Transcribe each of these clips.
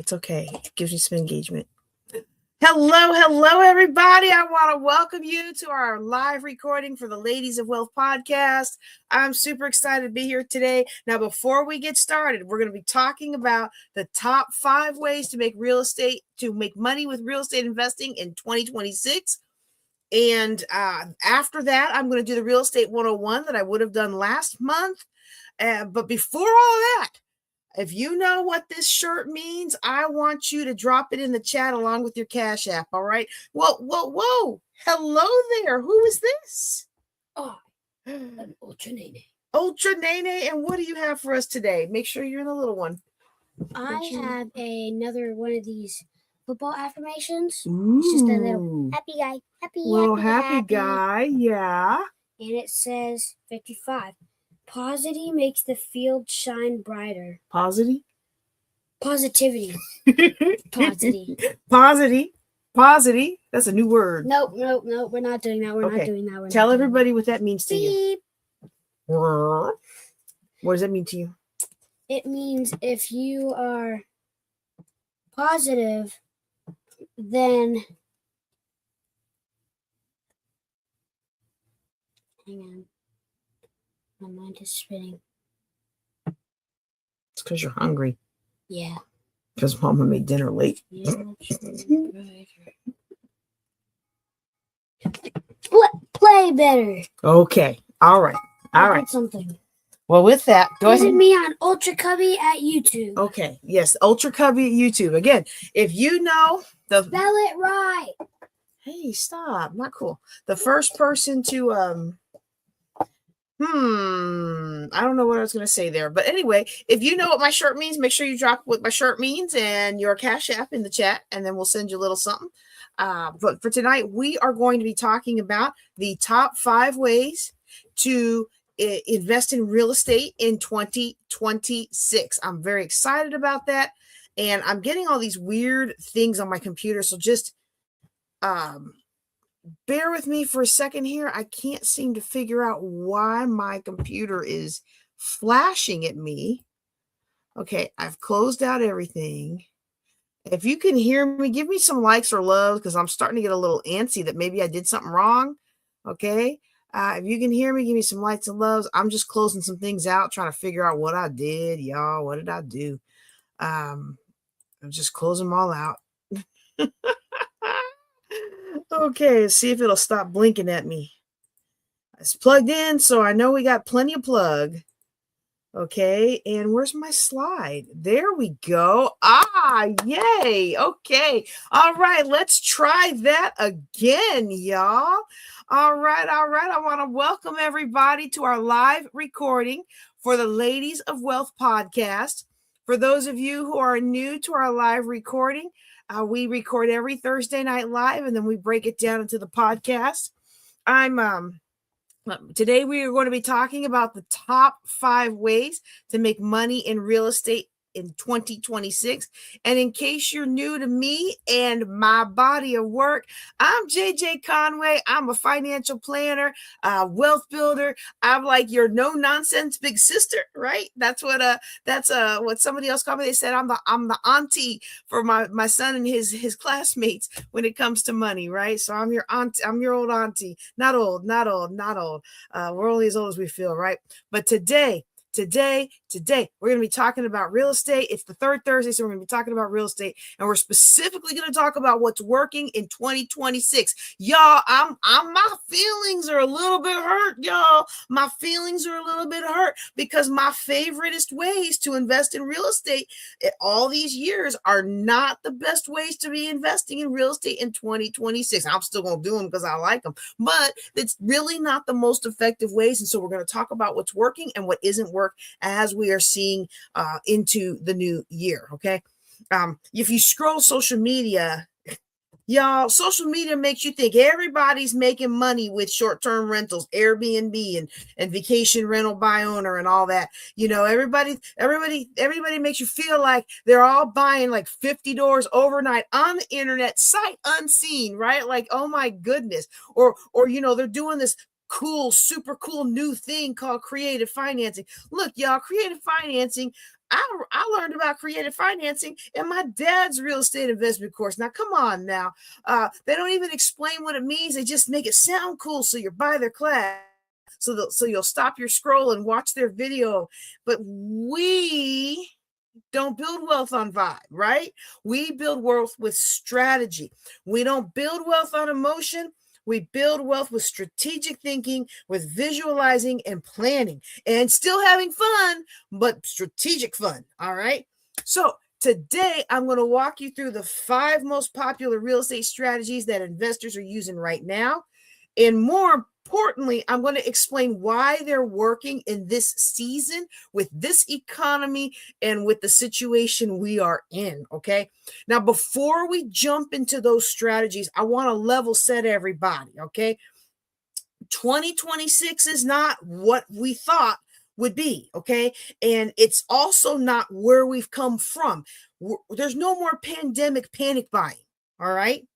It's okay. It gives you some engagement. Hello, everybody. I want to welcome you to our live recording for the Ladies of Wealth podcast. I'm super excited to be here today. Now, before we get started, we're going to be talking about the top 5 ways to make money with real estate investing in 2026. And after that, I'm going to do the real estate 101 that I would have done last month. But before all that, if you know what this shirt means, I want you to drop it in the chat along with your Cash App, all right? Whoa. Hello there. Who is this? Oh, an Ultra Nene. Ultra Nene, and what do you have for us today? Make sure you're in the little one. I have another one of these football affirmations. Ooh. It's just a little happy guy. Happy guy, yeah. And it says 55. Positivity makes the field shine brighter. Positivity. Positivity. That's a new word. Nope. We're not doing that. We're not doing that. Tell everybody what that means to you. What does that mean to you? It means if you are positive, then hang on. My mind is spinning. It's because you're hungry. Yeah. Because Mama made dinner late. Yeah, play better. Okay. All right. Something. Well, with that, go ahead. Visit me on Ultra Cubby at YouTube. Okay. Yes, Ultra Cubby at YouTube. Again, if you know the spell it right. Hey, stop. Not cool. The first person to I don't know what I was going to say there. But anyway, if you know what my shirt means, make sure you drop what my shirt means and your Cash App in the chat, and then we'll send you a little something. But for tonight, we are going to be talking about the top 5 ways to invest in real estate in 2026. I'm very excited about that. And I'm getting all these weird things on my computer. So just bear with me for a second here. I can't seem to figure out why my computer is flashing at me. Okay, I've closed out everything. If you can hear me, give me some likes or love because I'm starting to get a little antsy that maybe I did something wrong. Okay, if you can hear me, give me some likes and loves. I'm just closing some things out, trying to figure out what I did, y'all. What did I do? I'm just closing them all out. Okay, let's see if it'll stop blinking at me. It's plugged in, so I know we got plenty of plug. Okay, and where's my slide? There we go. Yay. Okay. All right, let's try that again, y'all. All right. I want to welcome everybody to our live recording for the Ladies of Wealth podcast. For those of you who are new to our live recording, we record every Thursday night live, and then we break it down into the podcast. Today we are going to be talking about the top 5 ways to make money in real estate in 2026. And in case you're new to me and my body of work, I'm JJ Conway. I'm a financial planner, wealth builder. I'm like your no nonsense big sister, right? That's what somebody else called me. They said I'm the auntie for my son and his classmates when it comes to money, right? So I'm your aunt. I'm your old auntie. Not old. We're only as old as we feel, right? But today, we're going to be talking about real estate. It's the third Thursday, so we're going to be talking about real estate, and we're specifically going to talk about what's working in 2026. Y'all, my feelings are a little bit hurt, y'all. My feelings are a little bit hurt because my favoriteest ways to invest in real estate all these years are not the best ways to be investing in real estate in 2026. I'm still going to do them because I like them, but it's really not the most effective ways. And so we're going to talk about what's working and what isn't working as we are seeing into the new year. Okay. If you scroll social media, y'all, social media makes you think everybody's making money with short-term rentals, Airbnb and vacation rental by owner and all that. You know, everybody makes you feel like they're all buying like 50 doors overnight on the internet, sight unseen, right? Like, oh my goodness. Or you know, they're doing this super cool new thing called creative financing. Look, y'all, creative financing I learned about creative financing in my dad's real estate investment course. Now, come on now. They don't even explain what it means. They just make it sound cool. So you buy their class. So you'll stop your scroll and watch their video. But we don't build wealth on vibe, right? We build wealth with strategy. We don't build wealth on emotion. We build wealth with strategic thinking, with visualizing and planning, and still having fun, but strategic fun. All right. So today I'm going to walk you through the 5 most popular real estate strategies that investors are using right now. And more importantly, I'm going to explain why they're working in this season with this economy and with the situation we are in. Okay. Now, before we jump into those strategies, I want to level set everybody. Okay. 2026 is not what we thought would be. Okay. And it's also not where we've come from. There's no more pandemic panic buying. All right.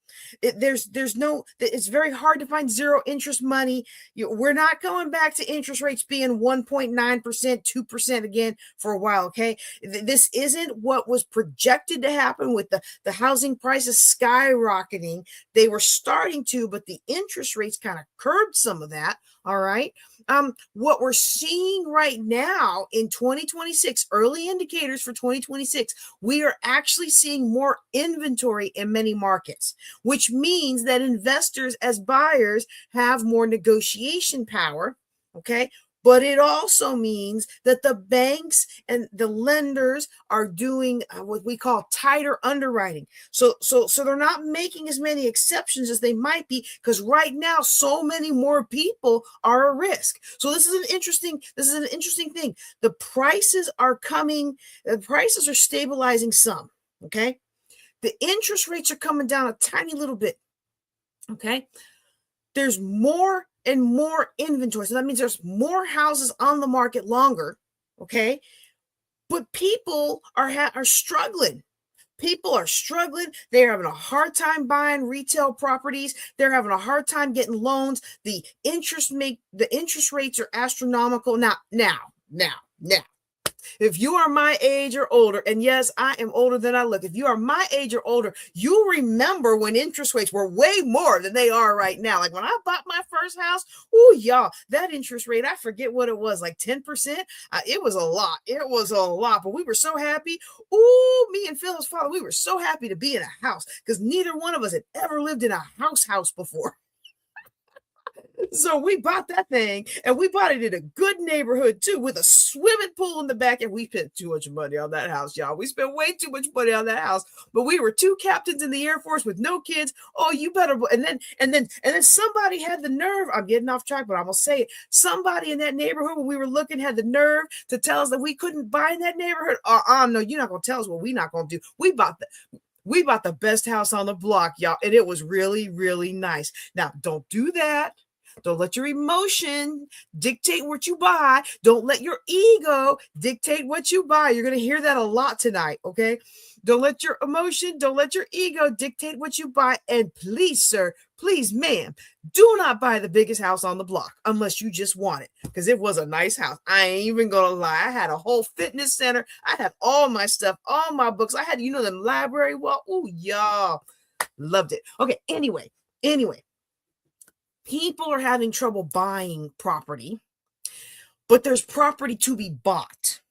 It's very hard to find zero interest money. We're not going back to interest rates being 1.9%, 2% again for a while. Okay. This isn't what was projected to happen with the housing prices skyrocketing. They were starting to, but the interest rates kind of curbed some of that. All right. What we're seeing right now in 2026, early indicators for 2026, we are actually seeing more inventory in many markets, which means that investors as buyers have more negotiation power. Okay. But it also means that the banks and the lenders are doing what we call tighter underwriting. So they're not making as many exceptions as they might be, because right now so many more people are a risk. So this is an interesting thing. The prices are stabilizing some. Okay. The interest rates are coming down a tiny little bit. Okay. There's more and more inventory. So that means there's more houses on the market longer. Okay. But people are struggling. People are struggling. They're having a hard time buying retail properties. They're having a hard time getting loans. The interest rates are astronomical. Now. If you are my age or older, and yes, I am older than I look. If you are my age or older, you remember when interest rates were way more than they are right now. Like when I bought my first house, y'all, that interest rate, I forget what it was, like 10%. It was a lot. But we were so happy. Me and Phil's father, we were so happy to be in a house because neither one of us had ever lived in a house before. So we bought that thing, and we bought it in a good neighborhood too, with a swimming pool in the back. And we spent too much money on that house, y'all. We spent way too much money on that house. But we were 2 captains in the Air Force with no kids. Oh, you better. And then somebody had the nerve. I'm getting off track, but I'm gonna say it. Somebody in that neighborhood when we were looking had the nerve to tell us that we couldn't buy in that neighborhood. No, you're not gonna tell us what we're not gonna do. We bought the best house on the block, y'all, and it was really, really nice. Now, don't do that. Don't let your emotion dictate what you buy. Don't let your ego dictate what you buy. You're going to hear that a lot tonight, okay? Don't let your emotion, don't let your ego dictate what you buy. And please, sir, please, ma'am, do not buy the biggest house on the block unless you just want it, because it was a nice house. I ain't even going to lie. I had a whole fitness center. I had all my stuff, all my books. I had, them library wall. Y'all, loved it. Okay, anyway. People are having trouble buying property, but there's property to be bought.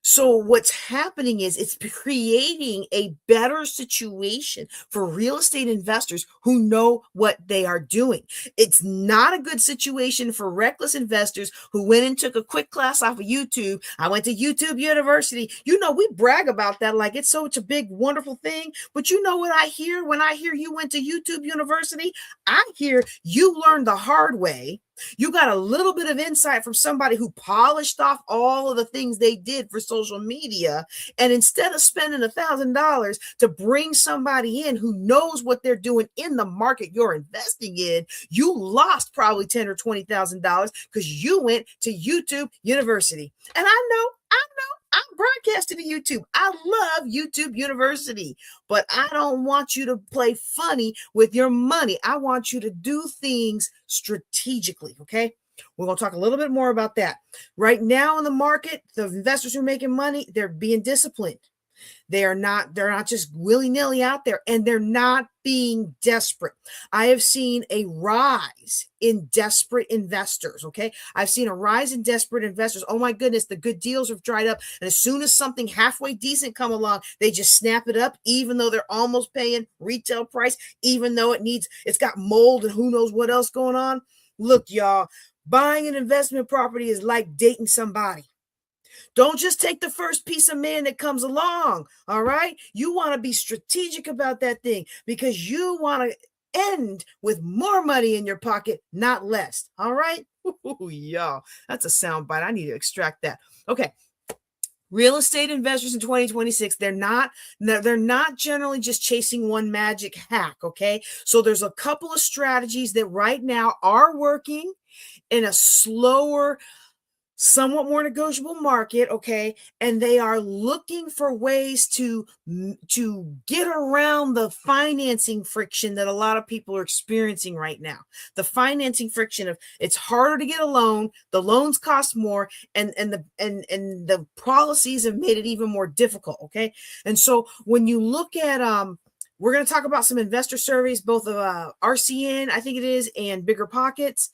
So what's happening is it's creating a better situation for real estate investors who know what they are doing. It's not a good situation for reckless investors who went and took a quick class off of YouTube. I went to YouTube University. We brag about that like it's such a big, wonderful thing. But you know what I hear when I hear you went to YouTube University? I hear you learned the hard way. You got a little bit of insight from somebody who polished off all of the things they did for social media. And instead of spending $1,000 to bring somebody in who knows what they're doing in the market you're investing in, you lost probably $10,000 or $20,000 because you went to YouTube University. And I know, I'm broadcasting to YouTube. I love YouTube University, but I don't want you to play funny with your money. I want you to do things strategically, okay? We're going to talk a little bit more about that. Right now in the market, the investors who are making money, they're being disciplined. They're not just willy-nilly out there, and they're not being desperate. I have seen a rise in desperate investors. Okay. I've seen a rise in desperate investors. Oh my goodness, the good deals have dried up. And as soon as something halfway decent come along, they just snap it up, even though they're almost paying retail price, even though it's got mold and who knows what else going on. Look, y'all, buying an investment property is like dating somebody. Don't just take the first piece of man that comes along. All right. You want to be strategic about that thing because you want to end with more money in your pocket, not less. All right. Ooh, y'all, that's a sound bite. I need to extract that. Okay. Real estate investors in 2026, they're not generally just chasing one magic hack. Okay. So there's a couple of strategies that right now are working in a slower, somewhat more negotiable market, okay, and they are looking for ways to get around the financing friction that a lot of people are experiencing right now. The financing friction of it's harder to get a loan, the loans cost more, and the policies have made it even more difficult, okay? And so when you look at we're going to talk about some investor surveys, both of RCN, I think it is, and Bigger Pockets.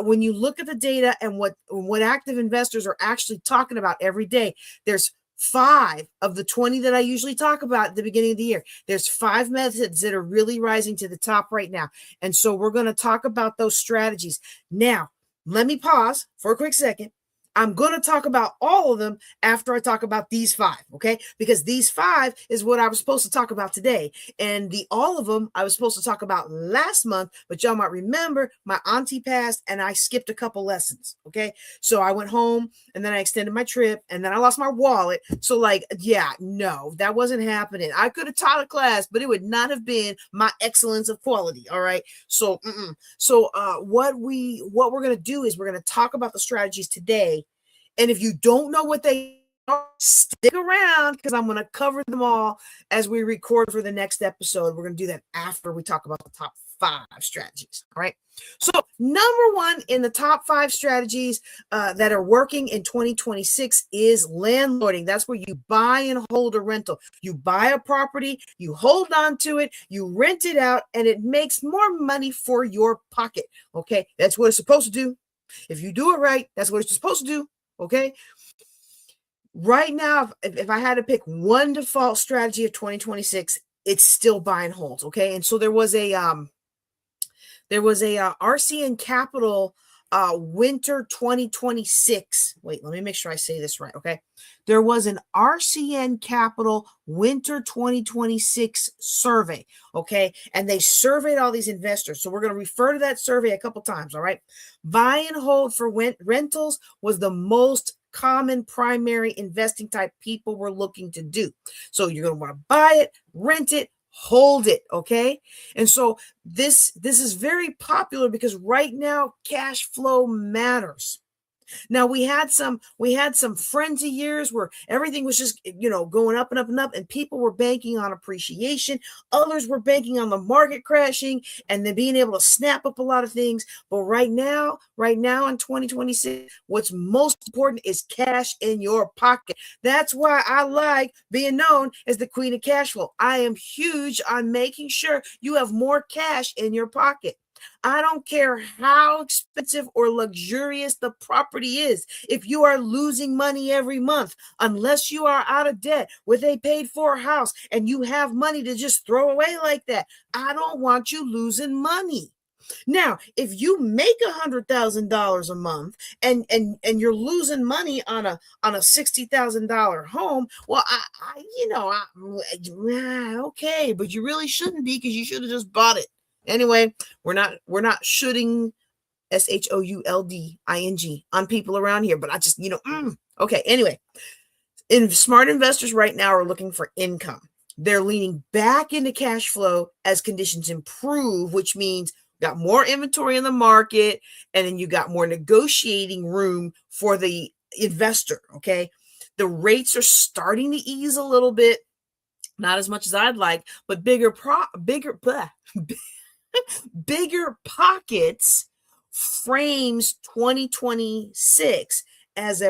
When you look at the data and what active investors are actually talking about every day, there's 5 of the 20 that I usually talk about at the beginning of the year. There's 5 methods that are really rising to the top right now. And so we're going to talk about those strategies. Now, let me pause for a quick second. I'm going to talk about all of them after I talk about these 5, okay? Because these 5 is what I was supposed to talk about today. And all of them I was supposed to talk about last month, but y'all might remember my auntie passed and I skipped a couple lessons, okay? So I went home and then I extended my trip and then I lost my wallet. So no, that wasn't happening. I could have taught a class, but it would not have been my excellence of quality, all right? So, what we're going to do is we're going to talk about the strategies today. And if you don't know what they are, stick around because I'm going to cover them all as we record for the next episode. We're going to do that after we talk about the top 5 strategies. All right. So number 1 in the top 5 strategies that are working in 2026 is landlording. That's where you buy and hold a rental. You buy a property, you hold on to it, you rent it out, and it makes more money for your pocket. Okay. That's what it's supposed to do. If you do it right, that's what it's supposed to do. Okay. Right now, if I had to pick one default strategy of 2026, it's still buy and hold. Okay. And so there was a RCN Capital winter 2026. Wait, let me make sure I say this right. Okay. There was an RCN Capital winter 2026 survey. Okay. And they surveyed all these investors. So we're going to refer to that survey a couple times. All right. Buy and hold for rentals was the most common primary investing type people were looking to do. So you're going to want to buy it, rent it, hold it. Okay. And so this is very popular because right now cash flow matters. Now we had some frenzy years where everything was just, going up and up and up, and people were banking on appreciation. Others were banking on the market crashing and then being able to snap up a lot of things. But right now in 2026, what's most important is cash in your pocket. That's why I like being known as the queen of cash flow. I am huge on making sure you have more cash in your pocket. I don't care how expensive or luxurious the property is. If you are losing money every month, unless you are out of debt with a paid for house and you have money to just throw away like that, I don't want you losing money. Now, if you make $100,000 a month and you're losing money on a $60,000 home, well, okay, but you really shouldn't be because you should have just bought it. Anyway, we're not shooting shoulding on people around here, but I just, okay. Anyway, smart investors right now are looking for income. They're leaning back into cash flow as conditions improve, which means you got more inventory in the market, and then you got more negotiating room for the investor. Okay. The rates are starting to ease a little bit, not as much as I'd like, but bigger pockets frames 2026 as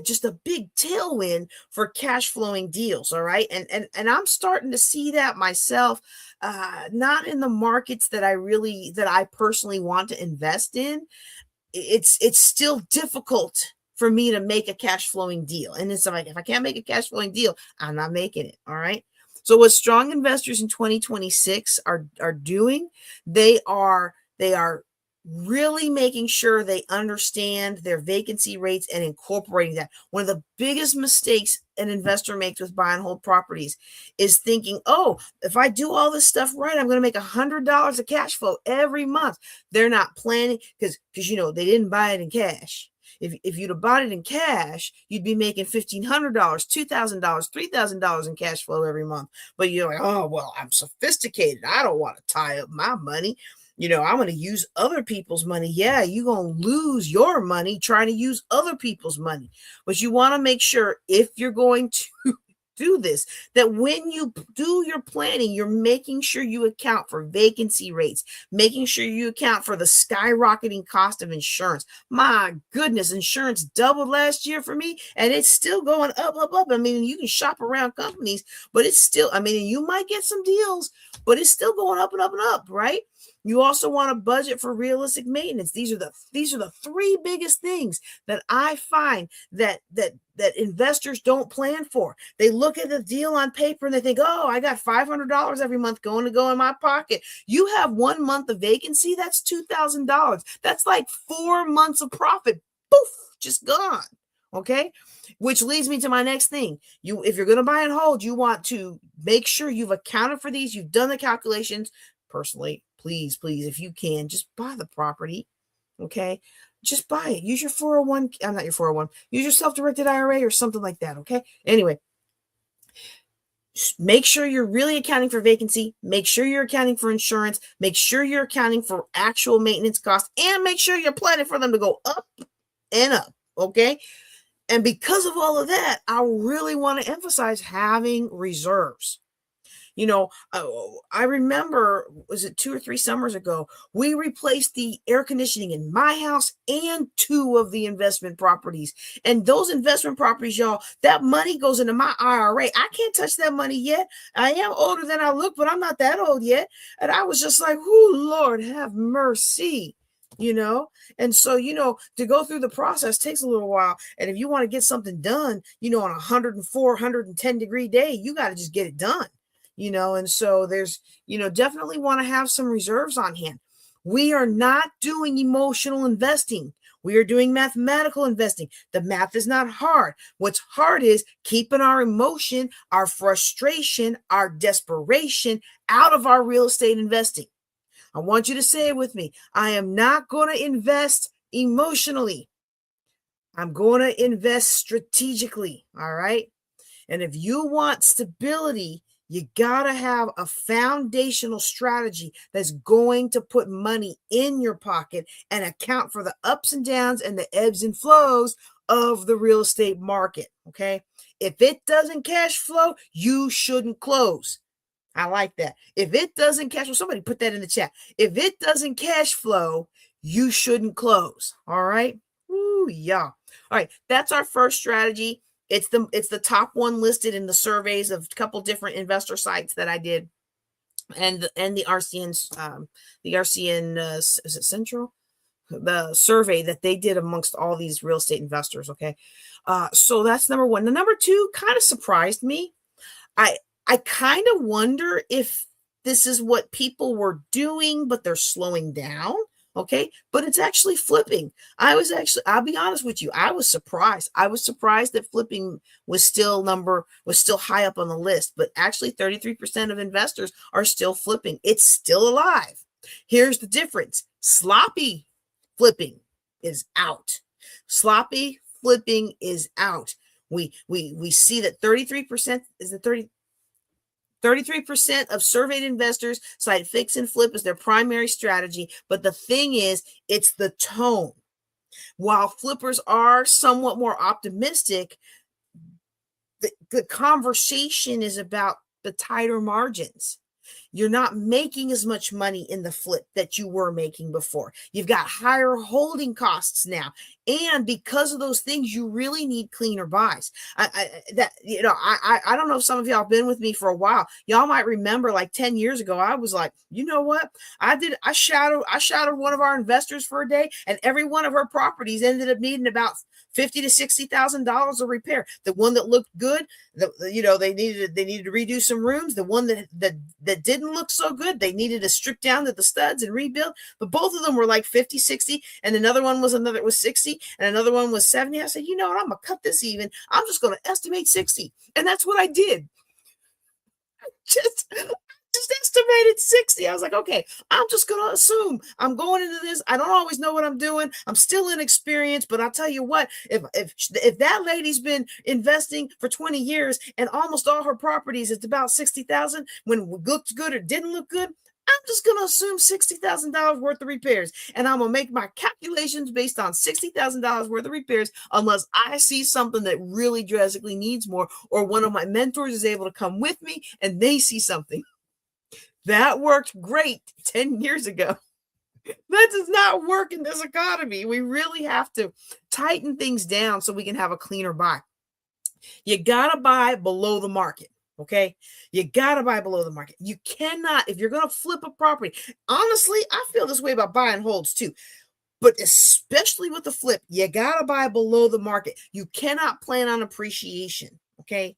just a big tailwind for cash flowing deals. All right. And I'm starting to see that myself, not in the markets that I personally want to invest in. It's still difficult for me to make a cash flowing deal. And it's like, if I can't make a cash flowing deal, I'm not making it. All right. So what strong investors in 2026 are doing, they are really making sure they understand their vacancy rates and incorporating that. One of the biggest mistakes an investor makes with buy and hold properties is thinking, oh, if I do all this stuff right, I'm going to make $100 of cash flow every month. They're not planning because they didn't buy it in cash. If you'd have bought it in cash, you'd be making $1,500, $2,000, $3,000 in cash flow every month. But you're like, oh, well, I'm sophisticated. I don't want to tie up my money. I'm going to use other people's money. Yeah, you're going to lose your money trying to use other people's money. But you want to make sure, if you're going to do this, that when you do your planning, you're making sure you account for vacancy rates, making sure you account for the skyrocketing cost of insurance. My goodness, insurance doubled last year for me, and it's still going up, up, up. I mean, you can shop around companies, but it's still, you might get some deals, but it's still going up and up and up, right? You also want to budget for realistic maintenance. These are the three biggest things that I find that investors don't plan for. They look at the deal on paper and they think, oh, I got $500 every month going to go in my pocket. You have 1 month of vacancy, that's $2,000. That's like 4 months of profit. Poof, just gone. Okay. Which leads me to my next thing. If you're going to buy and hold, you want to make sure you've accounted for these. You've done the calculations. Personally, please, if you can, just buy the property. Okay. Just buy it. Use your 401. I'm not your 401. Use your self-directed IRA or something like that. Okay. Anyway, make sure you're really accounting for vacancy. Make sure you're accounting for insurance. Make sure you're accounting for actual maintenance costs, and make sure you're planning for them to go up and up. Okay. And because of all of that, I really want to emphasize having reserves. I remember, was it 2 or 3 summers ago, we replaced the air conditioning in my house and 2 of the investment properties. And those investment properties, y'all, that money goes into my IRA. I can't touch that money yet. I am older than I look, but I'm not that old yet. And I was just like, oh, Lord, have mercy. And so, to go through the process takes a little while. And if you want to get something done, on a 104, 110 degree day, you got to just get it done. And so there's, definitely want to have some reserves on hand. We are not doing emotional investing. We are doing mathematical investing. The math is not hard. What's hard is keeping our emotion, our frustration, our desperation out of our real estate investing. I want you to say it with me. I am not going to invest emotionally. I'm going to invest strategically. All right. And if you want stability, you got to have a foundational strategy that's going to put money in your pocket and account for the ups and downs and the ebbs and flows of the real estate market. Okay. If it doesn't cash flow, you shouldn't close. I like that. If it doesn't cash flow, somebody put that in the chat. If it doesn't cash flow, you shouldn't close. All right. Ooh, yeah. All right. That's our first strategy. It's the top one listed in the surveys of a couple different investor sites that I did, and the RCN is it Central, the survey that they did amongst all these real estate investors. Okay, so that's number one. The number two kind of surprised me. I kind of wonder if this is what people were doing, but they're slowing down. Okay. But it's actually flipping. I'll be honest with you. I was surprised. I was surprised that flipping was still high up on the list, but actually 33% of investors are still flipping. It's still alive. Here's the difference. Sloppy flipping is out. Sloppy flipping is out. We see that 33% is the 33% of surveyed investors cite fix and flip as their primary strategy. But the thing is, it's the tone. While flippers are somewhat more optimistic, the conversation is about the tighter margins. You're not making as much money in the flip that you were making before. You've got higher holding costs now. And because of those things, you really need cleaner buys. I don't know if some of y'all have been with me for a while. Y'all might remember like 10 years ago, I was like, you know what? I shadowed one of our investors for a day, and every one of her properties ended up needing about $50,000 to $60,000 of repair. The one that looked good, they needed to redo some rooms. The one that didn't look so good, they needed to strip down to the studs and rebuild. But both of them were like 50, 60, and another one was 60, and another one was 70. I said, you know what? I'm gonna cut this even. I'm just gonna estimate 60, and that's what I did. Just estimated 60. I was like, okay, I'm just going to assume I'm going into this. I don't always know what I'm doing. I'm still inexperienced, but I'll tell you what, if that lady's been investing for 20 years and almost all her properties, it's about 60,000 when it looked good or didn't look good, I'm just going to assume $60,000 worth of repairs. And I'm going to make my calculations based on $60,000 worth of repairs unless I see something that really drastically needs more, or one of my mentors is able to come with me and they see something. That worked great 10 years ago. That does not work in this economy. We really have to tighten things down so we can have a cleaner buy. You got to buy below the market. Okay. You got to buy below the market. You cannot, if you're going to flip a property, honestly, I feel this way about buy and holds too, but especially with the flip, you got to buy below the market. You cannot plan on appreciation. Okay.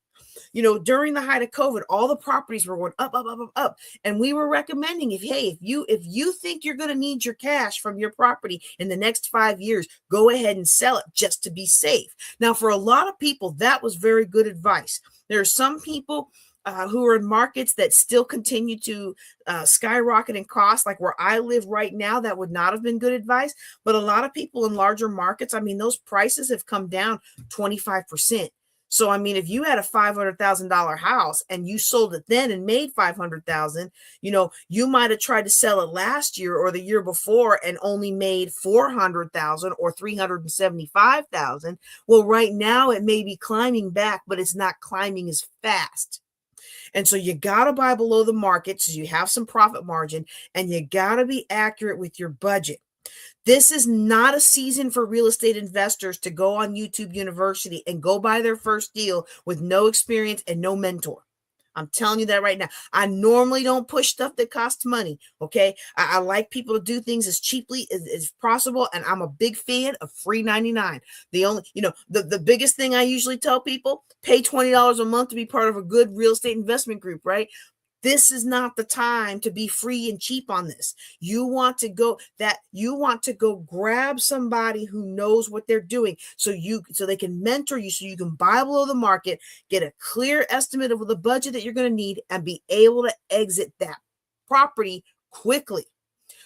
During the height of COVID, all the properties were going up, up, up, up, up. And we were recommending if you think you're going to need your cash from your property in the next 5 years, go ahead and sell it just to be safe. Now, for a lot of people, that was very good advice. There are some people who are in markets that still continue to skyrocket in cost, like where I live right now. That would not have been good advice. But a lot of people in larger markets, I mean, those prices have come down 25%. So, I mean, if you had a $500,000 house and you sold it then and made $500,000, you might have tried to sell it last year or the year before and only made $400,000 or $375,000. Well, right now it may be climbing back, but it's not climbing as fast. And so you got to buy below the market so you have some profit margin, and you got to be accurate with your budget. This is not a season for real estate investors to go on YouTube University and go buy their first deal with no experience and no mentor. I'm telling you that right now. I normally don't push stuff that costs money. Okay. I like people to do things as cheaply as possible. And I'm a big fan of free 99. The biggest thing I usually tell people, pay $20 a month to be part of a good real estate investment group, right? This is not the time to be free and cheap on this. You want to go grab somebody who knows what they're doing so they can mentor you, so you can buy below the market, get a clear estimate of the budget that you're going to need, and be able to exit that property quickly.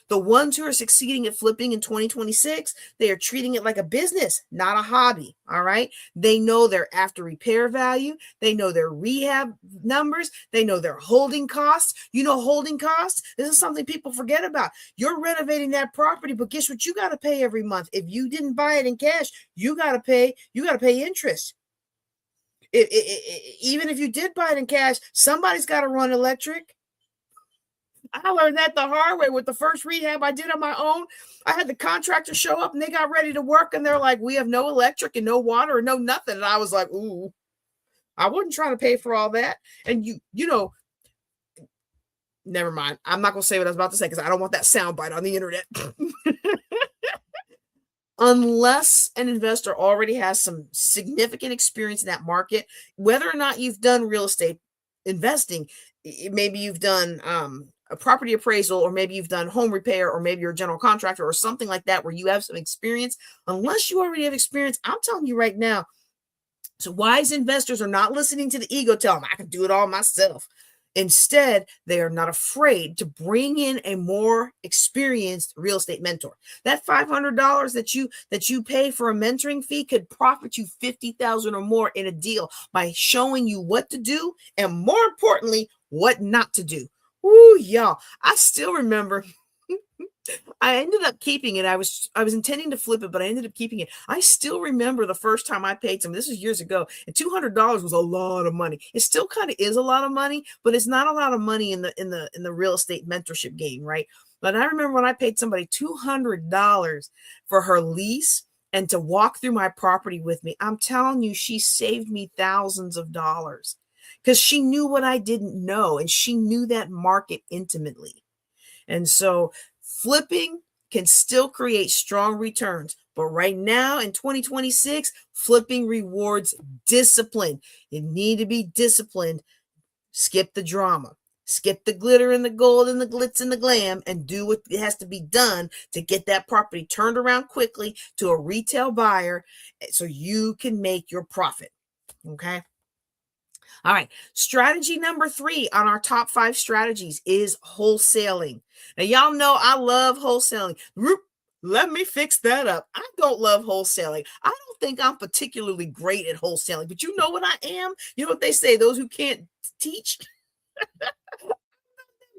The ones who are succeeding at flipping in 2026, they are treating it like a business, not a hobby. All right. They know their after repair value. They know their rehab numbers. They know their holding costs. Holding costs. This is something people forget about. You're renovating that property, but guess what? You got to pay every month. If you didn't buy it in cash, you got to pay interest. Even if you did buy it in cash, somebody's got to run electric. I learned that the hard way with the first rehab I did on my own. I had the contractor show up and they got ready to work, and they're like, we have no electric and no water and no nothing. And I was like, ooh, I wasn't trying to pay for all that. And never mind. I'm not going to say what I was about to say because I don't want that soundbite on the internet. Unless an investor already has some significant experience in that market, whether or not you've done real estate investing, maybe you've done a property appraisal, or maybe you've done home repair, or maybe you're a general contractor or something like that where you have some experience. Unless you already have experience, I'm telling you right now, so wise investors are not listening to the ego tell them I can do it all myself. Instead, they are not afraid to bring in a more experienced real estate mentor. That $500 that you pay for a mentoring fee could profit you $50,000 or more in a deal by showing you what to do, and more importantly, what not to do. Ooh, y'all, I still remember I ended up keeping it. I was intending to flip it, but I ended up keeping it. I still remember the first time I paid some. This was years ago, and $200 was a lot of money. It still kind of is a lot of money, but it's not a lot of money in the real estate mentorship game, right? But I remember when I paid somebody $200 for her lease and to walk through my property with me. I'm telling you, she saved me thousands of dollars because she knew what I didn't know, and she knew that market intimately. And so flipping can still create strong returns. But right now in 2026, flipping rewards discipline. You need to be disciplined. Skip the drama. Skip the glitter and the gold and the glitz and the glam, and do what has to be done to get that property turned around quickly to a retail buyer so you can make your profit. Okay. All right. Strategy number 3 on our top 5 strategies is wholesaling. Now, y'all know I love wholesaling. Let me fix that up. I don't love wholesaling. I don't think I'm particularly great at wholesaling, but you know what I am? You know what they say, those who can't teach?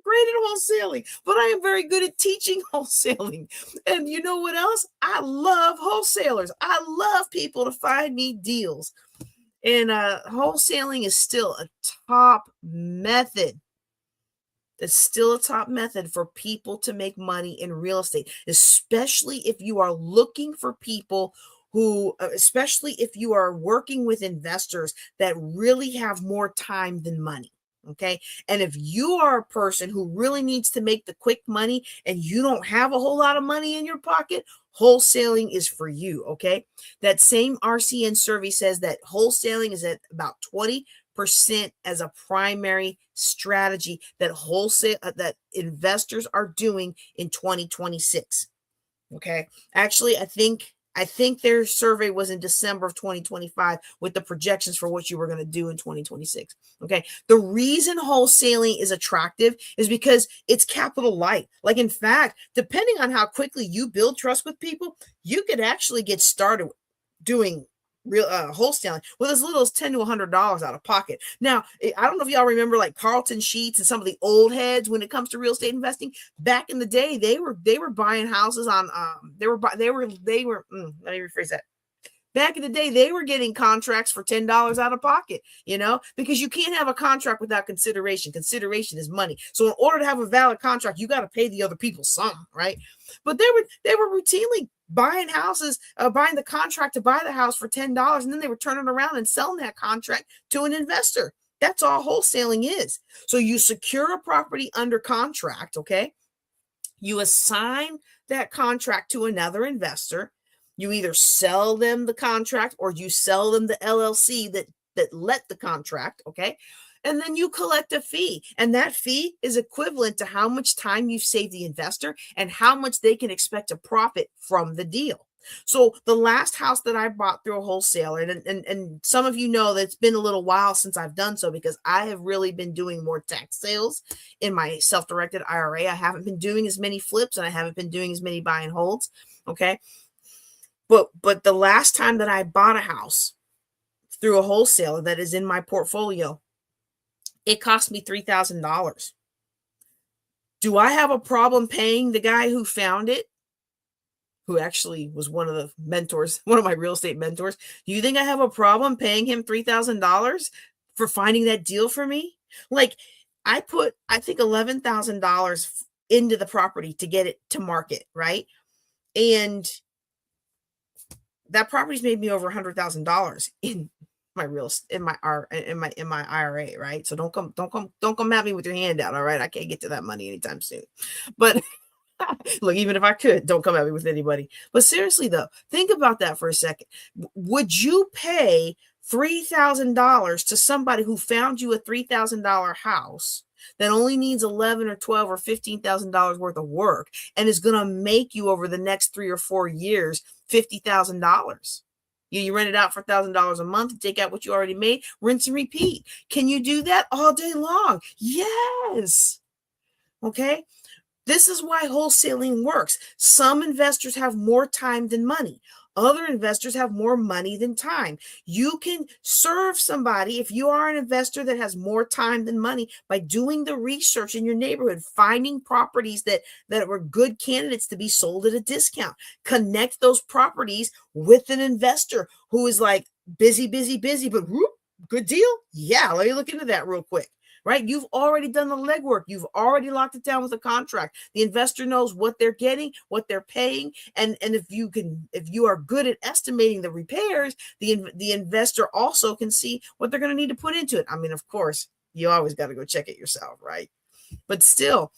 Great at wholesaling, but I am very good at teaching wholesaling. And you know what else? I love wholesalers. I love people to find me deals. And wholesaling is still a top method. It's still a top method for people to make money in real estate, especially if you are looking for people who, especially if you are working with investors that really have more time than money. Okay. And if you are a person who really needs to make the quick money and you don't have a whole lot of money in your pocket, wholesaling is for you. Okay. That same RCN survey says that wholesaling is at about 20% as a primary strategy that that investors are doing in 2026. Okay. Actually, I think their survey was in December of 2025 with the projections for what you were going to do in 2026. Okay. The reason wholesaling is attractive is because it's capital light. Like, in fact, depending on how quickly you build trust with people, you could actually get started doing real wholesaling with as little as $10 to $100 out of pocket. Now, I don't know if y'all remember like Carlton Sheets and some of the old heads when it comes to real estate investing. Back in the day, they were buying houses on let me rephrase that. Back in the day, they were getting contracts for $10 out of pocket, because you can't have a contract without consideration. Consideration is money. So in order to have a valid contract, you got to pay the other people something, right? But they were routinely buying houses, buying the contract to buy the house for $10, and then they were turning around and selling that contract to an investor. That's all wholesaling is. So you secure a property under contract, okay? You assign that contract to another investor. You either sell them the contract or you sell them the LLC that let the contract, okay? And then you collect a fee. And that fee is equivalent to how much time you've saved the investor and how much they can expect to profit from the deal. So the last house that I bought through a wholesaler, and some of you know that it's been a little while since I've done so because I have really been doing more tax sales in my self-directed IRA. I haven't been doing as many flips and I haven't been doing as many buy and holds, okay? But the last time that I bought a house through a wholesaler that is in my portfolio, it cost me $3,000. Do I have a problem paying the guy who found it, who actually was one of the mentors, one of my real estate mentors? Do you think I have a problem paying him $3,000 for finding that deal for me? Like, I put, I think, $11,000 into the property to get it to market, right? And that property's made me over $100,000 in my IRA, right? So don't come at me with your hand out, all right? I can't get to that money anytime soon. But look, even if I could, don't come at me with anybody. But seriously though, think about that for a second. Would you pay $3,000 to somebody who found you a $3,000 house that only needs $11,000 or $12,000 or $15,000 worth of work and is going to make you over the next 3 or 4 years $50,000? You rent it out for $1,000 a month, take out what you already made, rinse and repeat. Can you do that all day long? Yes. Okay. This is why wholesaling works. Some investors have more time than money. Other investors have more money than time. You can serve somebody if you are an investor that has more time than money by doing the research in your neighborhood, finding properties that were good candidates to be sold at a discount. Connect those properties with an investor who is like busy, but whoop, good deal. Yeah, let me look into that real quick. Right? You've already done the legwork. You've already locked it down with a contract. The investor knows what they're getting, what they're paying. And if you are good at estimating the repairs, the investor also can see what they're going to need to put into it. I mean, of course, you always got to go check it yourself, right? But still,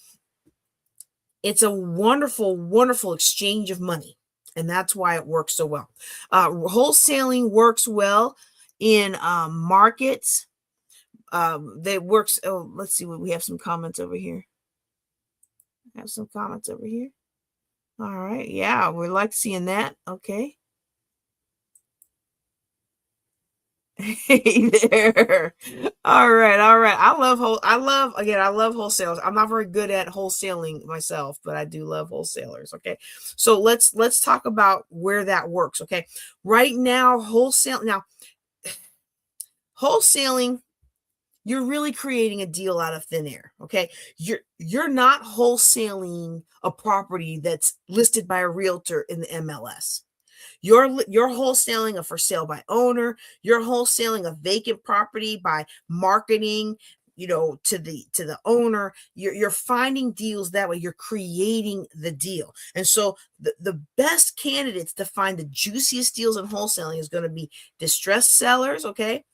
it's a wonderful, wonderful exchange of money. And that's why it works so well. Wholesaling works well in markets. That works. Oh, let's see what we have some comments over here. All right. Yeah, we like seeing that. Okay. Hey there. All right. I love wholesalers. I'm not very good at wholesaling myself, but I do love wholesalers. Okay. So let's talk about where that works. Okay. Right now, wholesaling, you're really creating a deal out of thin air. Okay. You're not wholesaling a property that's listed by a realtor in the MLS. You're wholesaling a for sale by owner. You're wholesaling a vacant property by marketing, to the owner. You're finding deals that way. You're creating the deal. And so the best candidates to find the juiciest deals in wholesaling is going to be distressed sellers. Okay.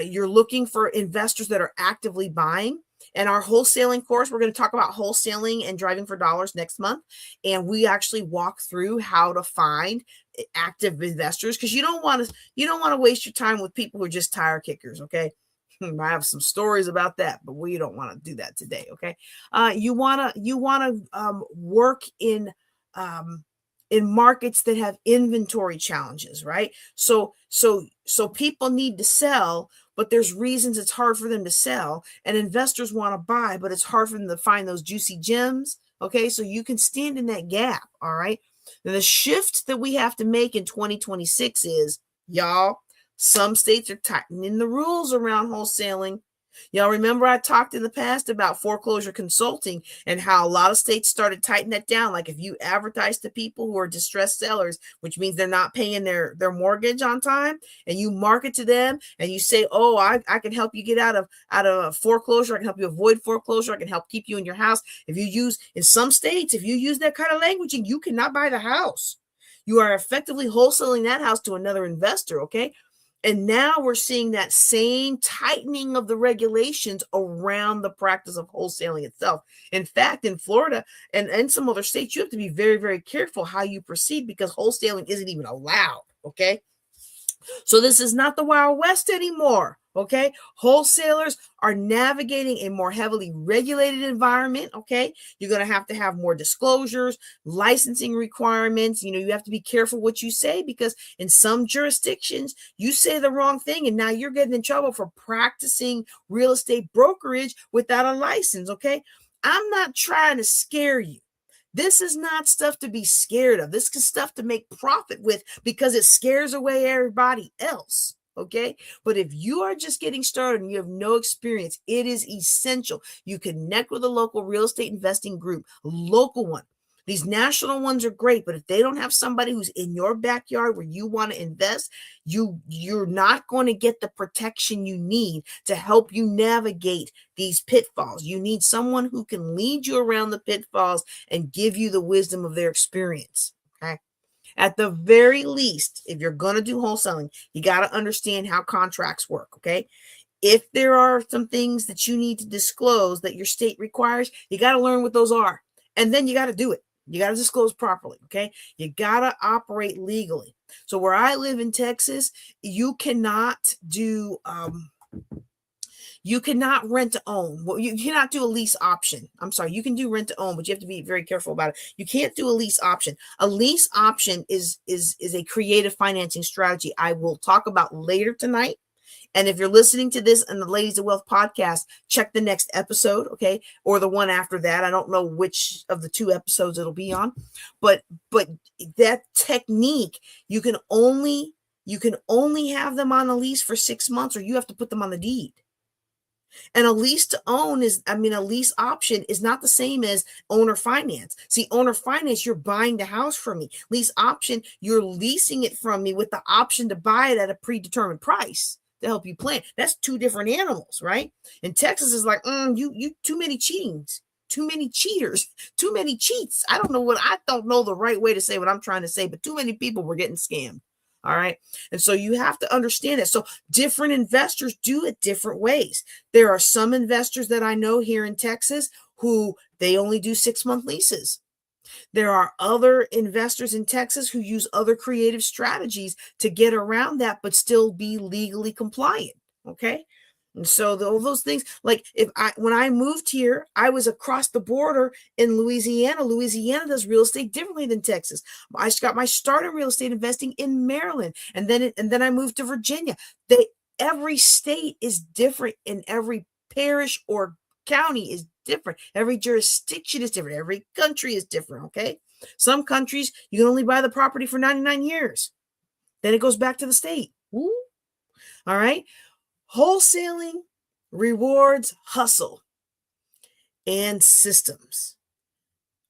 You're looking for investors that are actively buying. And our wholesaling course, we're going to talk about wholesaling and driving for dollars next month. And we actually walk through how to find active investors, because you don't want to waste your time with people who are just tire kickers. Okay. I have some stories about that, but we don't want to do that today. Okay. You want to work in markets that have inventory challenges, right? So people need to sell, but there's reasons it's hard for them to sell, and investors want to buy, but it's hard for them to find those juicy gems. Okay. So you can stand in that gap. All right. Now, the shift that we have to make in 2026 is, y'all, some states are tightening the rules around wholesaling. Y'all remember I talked in the past about foreclosure consulting and how a lot of states started tightening that down. Like if you advertise to people who are distressed sellers, which means they're not paying their mortgage on time, and you market to them and you say, oh, I can help you get out of foreclosure. I can help you avoid foreclosure. I can help keep you in your house. In some states, if you use that kind of language, you cannot buy the house. You are effectively wholesaling that house to another investor. Okay. And now we're seeing that same tightening of the regulations around the practice of wholesaling itself. In fact, in Florida and some other states, you have to be very, very careful how you proceed, because wholesaling isn't even allowed. Okay. So this is not the Wild West anymore. Okay. Wholesalers are navigating a more heavily regulated environment. Okay. You're going to have more disclosures, licensing requirements. You have to be careful what you say, because in some jurisdictions, you say the wrong thing and now you're getting in trouble for practicing real estate brokerage without a license. Okay. I'm not trying to scare you. This is not stuff to be scared of. This is stuff to make profit with, because it scares away everybody else. Okay. But if you are just getting started and you have no experience, it is essential you connect with a local real estate investing group, a local one. These national ones are great, but if they don't have somebody who's in your backyard where you want to invest, you're not going to get the protection you need to help you navigate these pitfalls. You need someone who can lead you around the pitfalls and give you the wisdom of their experience. Okay. At the very least, if you're going to do wholesaling, you got to understand how contracts work. Okay. If there are some things that you need to disclose that your state requires, you got to learn what those are. And then you got to do it. You got to disclose properly. Okay. You got to operate legally. So where I live in Texas, you cannot do, you cannot rent to own. Well, you cannot do a lease option. I'm sorry. You can do rent to own, but you have to be very careful about it. You can't do a lease option. A lease option is a creative financing strategy I will talk about later tonight. And if you're listening to this on the Ladies of Wealth podcast, check the next episode, okay? Or the one after that. I don't know which of the 2 episodes it'll be on. But that technique, you can only have them on a lease for 6 months, or you have to put them on the deed. And a lease to own a lease option is not the same as owner finance. See, owner finance, you're buying the house from me. Lease option, you're leasing it from me with the option to buy it at a predetermined price to help you plan. That's 2 different animals, right? In Texas, is like, you too many cheatings, too many cheaters, too many cheats. I don't know the right way to say what I'm trying to say, but too many people were getting scammed. All right. And so you have to understand it. So different investors do it different ways. There are some investors that I know here in Texas who they only do 6-month leases. There are other investors in Texas who use other creative strategies to get around that, but still be legally compliant. Okay. And so all those things, like when I moved here, I was across the border in Louisiana. Louisiana does real estate differently than Texas. I got my start in real estate investing in Maryland, and then I moved to Virginia. Every state is different, and every parish or county is different. Every jurisdiction is different. Every country is different. Okay, some countries you can only buy the property for 99 years, then it goes back to the state. Ooh. All right. Wholesaling rewards hustle and systems.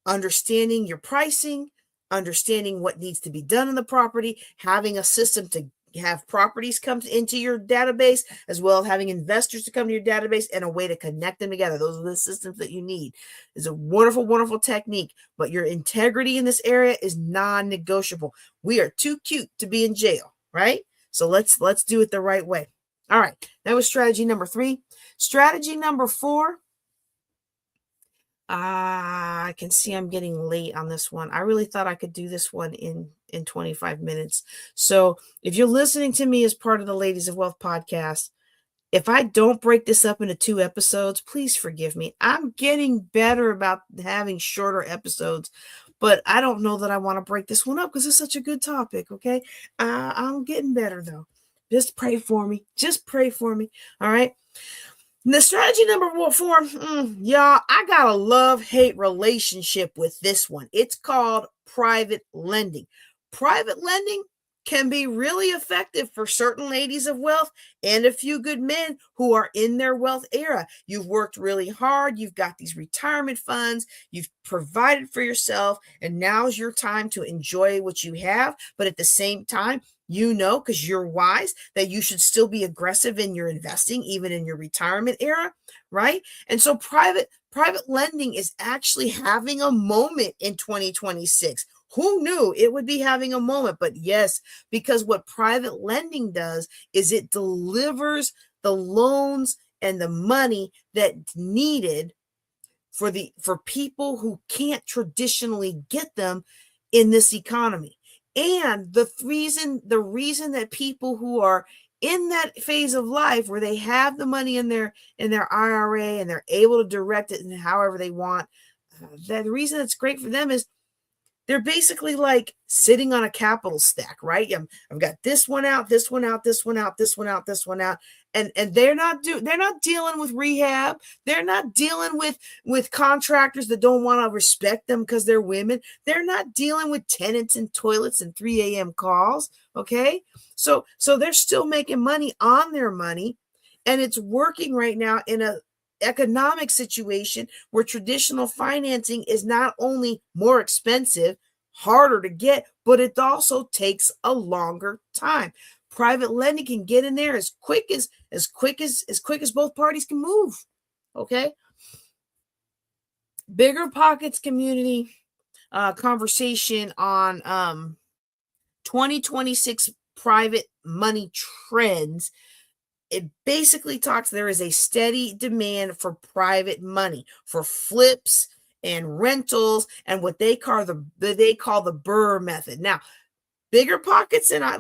Understanding your pricing, understanding what needs to be done in the property, having a system to have properties come into your database, as well as having investors to come to your database, and a way to connect them together. Those are the systems that you need. It's a wonderful, wonderful technique, but your integrity in this area is non-negotiable. We are too cute to be in jail, right? So let's do it the right way. All right, that was strategy number 3. Strategy number 4. I can see I'm getting late on this one. I really thought I could do this one in 25 minutes. So if you're listening to me as part of the Ladies of Wealth podcast, if I don't break this up into 2 episodes, please forgive me. I'm getting better about having shorter episodes, but I don't know that I want to break this one up because it's such a good topic, okay? I'm getting better, though. Just pray for me. Just pray for me. All right. The strategy number 4, y'all, I got a love-hate relationship with this one. It's called private lending. Private lending can be really effective for certain ladies of wealth and a few good men who are in their wealth era. You've worked really hard. You've got these retirement funds. You've provided for yourself, and now's your time to enjoy what you have. But at the same time, you know, because you're wise, that you should still be aggressive in your investing, even in your retirement era, right? And so private lending is actually having a moment in 2026. Who knew it would be having a moment? But yes, because what private lending does is it delivers the loans and the money that's needed for people who can't traditionally get them in this economy. And the reason that people who are in that phase of life where they have the money in their IRA and they're able to direct it in however they want, the reason it's great for them is they're basically like sitting on a capital stack, right? I've got this one out, this one out, this one out, this one out, this one out. And they're not dealing with rehab. They're not dealing with contractors that don't want to respect them because they're women. They're not dealing with tenants and toilets and 3 a.m. calls. Okay. So they're still making money on their money. And it's working right now in a economic situation where traditional financing is not only more expensive, harder to get, but it also takes a longer time. Private lending can get in there as quick as both parties can move. Okay. Bigger Pockets community conversation on 2026 private money trends. It basically talks, there is a steady demand for private money, for flips and rentals and what they call the BRRRR method. Now, Bigger Pockets, and I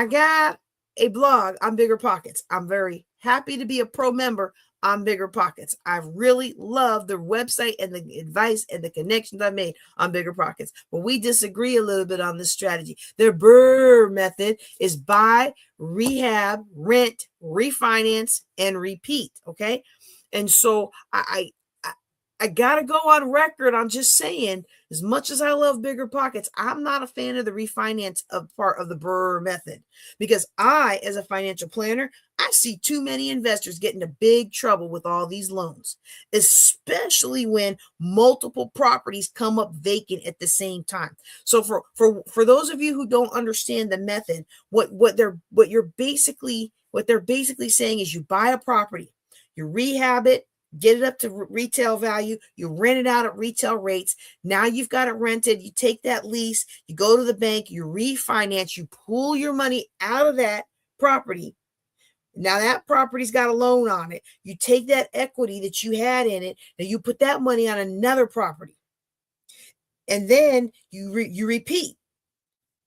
got a blog on Bigger Pockets. I'm very happy to be a pro member on Bigger Pockets. I really love the website and the advice and the connections I made on Bigger Pockets. But we disagree a little bit on this strategy. Their BRRRR method is buy, rehab, rent, refinance, and repeat. Okay. And so I gotta go on record on just saying, as much as I love Bigger Pockets, I'm not a fan of the refinance of part of the BRRRR method, because I, as a financial planner, I see too many investors get into big trouble with all these loans, especially when multiple properties come up vacant at the same time. So for those of you who don't understand the method, what they're basically saying is, you buy a property, you rehab it, get it up to retail value, you rent it out at retail rates. Now you've got it rented. You take that lease, you go to the bank, you refinance, you pull your money out of that property. Now that property's got a loan on it. You take that equity that you had in it, now you put that money on another property. And then you repeat.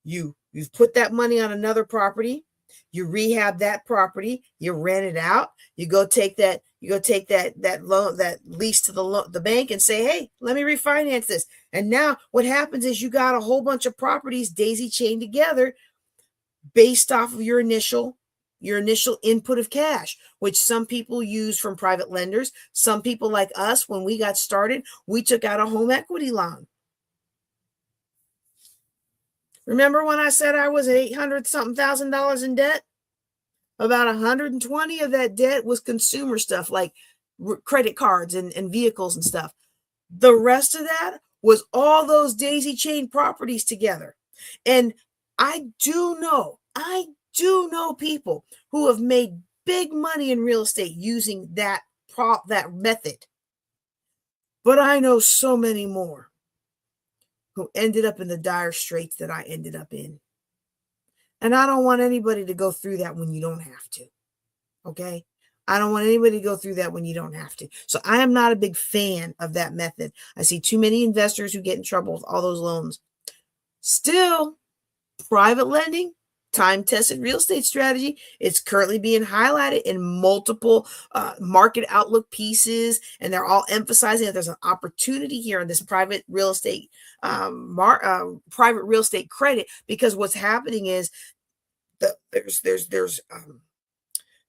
You've put that money on another property, you rehab that property, you rent it out, you go take that loan, that lease to the bank, and say, hey, let me refinance this. And now what happens is, you got a whole bunch of properties daisy chained together based off of your initial input of cash, which some people use from private lenders. Some people, like us, when we got started, we took out a home equity loan. Remember when I said I was $800-something thousand in debt? About 120 of that debt was consumer stuff, like credit cards and vehicles and stuff. The rest of that was all those daisy chain properties together. And I do know people who have made big money in real estate using that method. But I know so many more who ended up in the dire straits that I ended up in. And I don't want anybody to go through that when you don't have to. Okay? I don't want anybody to go through that when you don't have to. So I am not a big fan of that method. I see too many investors who get in trouble with all those loans. Still, private lending, time-tested real estate strategy. It's currently being highlighted in multiple market outlook pieces, and they're all emphasizing that there's an opportunity here in this private real estate private real estate credit, because what's happening is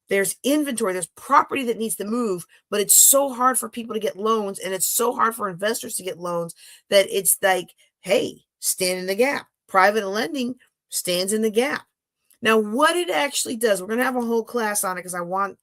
there's inventory, there's property that needs to move, but it's so hard for people to get loans, and it's so hard for investors to get loans, that it's like, hey, stand in the gap. Private lending stands in the gap. Now, what it actually does, we're going to have a whole class on it, because I want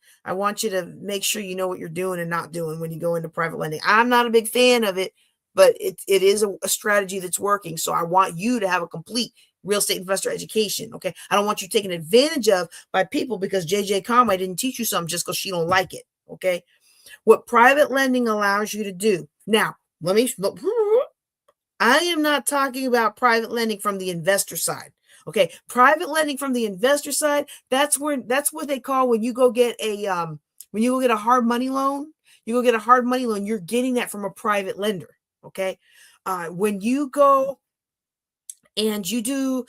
you to make sure you know what you're doing and not doing when you go into private lending. I'm not a big fan of it, but it is a strategy that's working. So I want you to have a complete real estate investor education. Okay. I don't want you taken advantage of by people because JJ Conway didn't teach you something just because she don't like it. Okay. What private lending allows you to do. Now, I am not talking about private lending from the investor side. Okay. Private lending from the investor side, that's what they call when you go get a hard money loan. You're getting that from a private lender. Okay. When you go and you do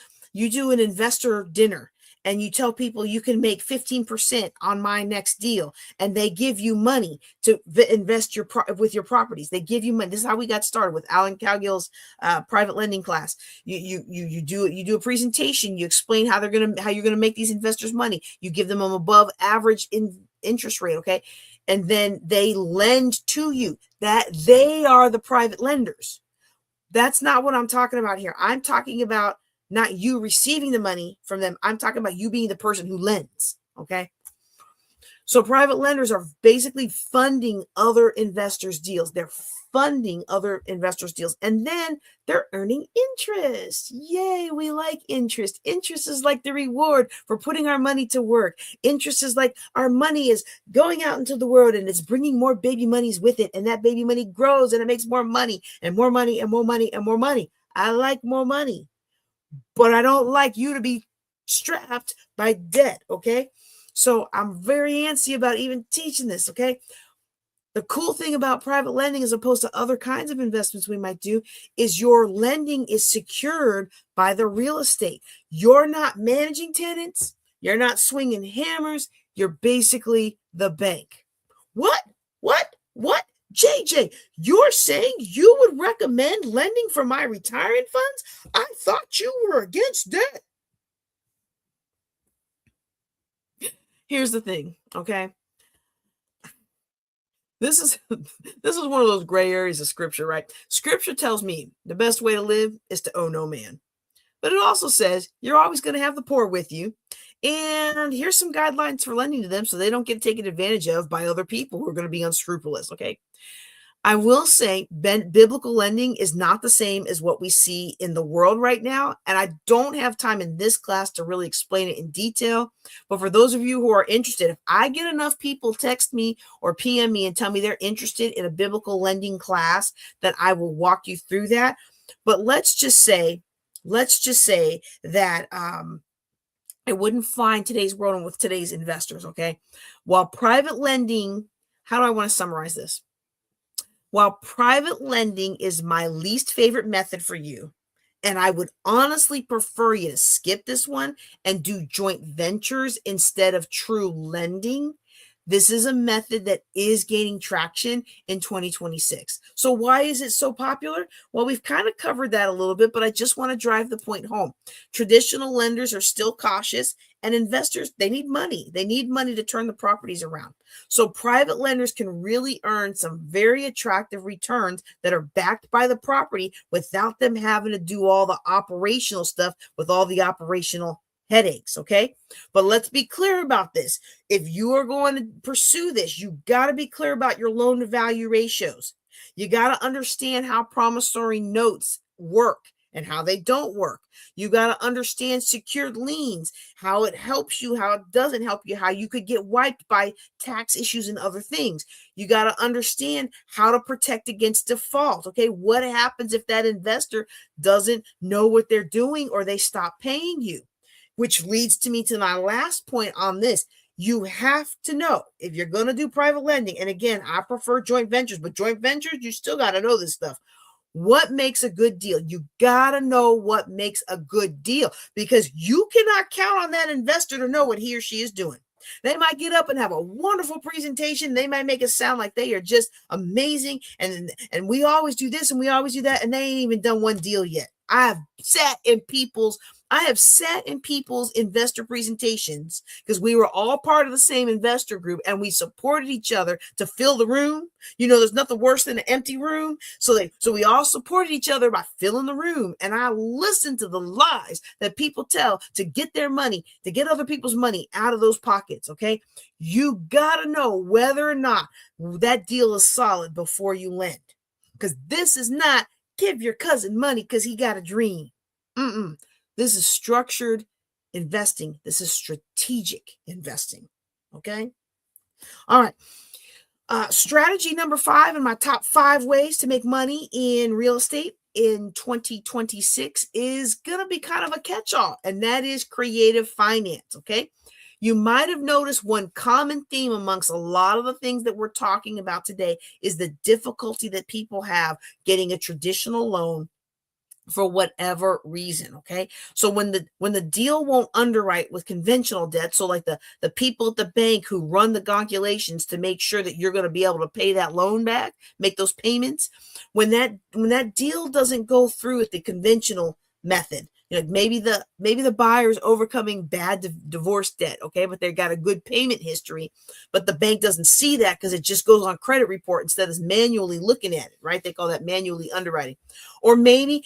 an investor dinner, and you tell people you can make 15% on my next deal, and they give you money to invest with your properties. They give you money. This is how we got started with Alan Cowgill's private lending class. You do a presentation. You explain how you're gonna make these investors money. You give them an above average interest rate. Okay. And then they lend to you. That they are the private lenders. That's not what I'm talking about here. I'm talking about not you receiving the money from them. I'm talking about you being the person who lends. Okay. So private lenders are basically funding other investors' deals. They're funding other investors' deals, and then they're earning interest. Yay, we like interest. Interest is like the reward for putting our money to work. Interest is like our money is going out into the world, and it's bringing more baby monies with it, and that baby money grows, and it makes more money and more money and more money and more money. I like more money, but I don't like you to be strapped by debt, okay? So I'm very antsy about even teaching this, okay? The cool thing about private lending, as opposed to other kinds of investments we might do, is your lending is secured by the real estate. You're not managing tenants. You're not swinging hammers. You're basically the bank. What? JJ, you're saying you would recommend lending for my retirement funds? I thought you were against that. Here's the thing, okay? This is one of those gray areas of scripture, right? Scripture tells me the best way to live is to owe no man. But it also says you're always going to have the poor with you. And here's some guidelines for lending to them so they don't get taken advantage of by other people who are going to be unscrupulous, okay? I will say biblical lending is not the same as what we see in the world right now. And I don't have time in this class to really explain it in detail. But for those of you who are interested, if I get enough people text me or PM me and tell me they're interested in a biblical lending class, then I will walk you through that. But let's just say that I wouldn't find today's world with today's investors, okay? While private lending, how do I want to summarize this? While private lending is my least favorite method for you, and I would honestly prefer you to skip this one and do joint ventures instead of true lending, this is a method that is gaining traction in 2026. So why is it so popular? Well, we've kind of covered that a little bit, but I just want to drive the point home. Traditional lenders are still cautious, and investors, they need money. They need money to turn the properties around. So private lenders can really earn some very attractive returns that are backed by the property without them having to do all the operational stuff with all the operational headaches, okay? But let's be clear about this. If you are going to pursue this, you got to be clear about your loan to value ratios. You got to understand how promissory notes work and how they don't work. You got to understand secured liens, how it helps you, how it doesn't help you, how you could get wiped by tax issues and other things. You got to understand how to protect against default. Okay, what happens if that investor doesn't know what they're doing or they stop paying you? Which leads to me to my last point on this. You have to know if you're going to do private lending. And again, I prefer joint ventures, but joint ventures, you still got to know this stuff. What makes a good deal? You got to know what makes a good deal because you cannot count on that investor to know what he or she is doing. They might get up and have a wonderful presentation. They might make it sound like they are just amazing. And we always do this and we always do that. And they ain't even done one deal yet. I have sat in people's investor presentations because we were all part of the same investor group and we supported each other to fill the room. You know, there's nothing worse than an empty room. So we all supported each other by filling the room. And I listened to the lies that people tell to get their money, to get other people's money out of those pockets. Okay. You got to know whether or not that deal is solid before you lend. Because this is not give your cousin money because he got a dream. This is structured investing. This is strategic investing. Okay. All right. Strategy number 5 in my top 5 ways to make money in real estate in 2026 is going to be kind of a catch-all, and that is creative finance. Okay. You might have noticed one common theme amongst a lot of the things that we're talking about today is the difficulty that people have getting a traditional loan for whatever reason. Okay. So when the deal won't underwrite with conventional debt, so like the people at the bank who run the calculations to make sure that you're going to be able to pay that loan back, make those payments, when that deal doesn't go through with the conventional method, you know, maybe the buyer's overcoming bad divorce debt, okay, but they've got a good payment history, but the bank doesn't see that because it just goes on credit report instead of manually looking at it, right? They call that manually underwriting. Or maybe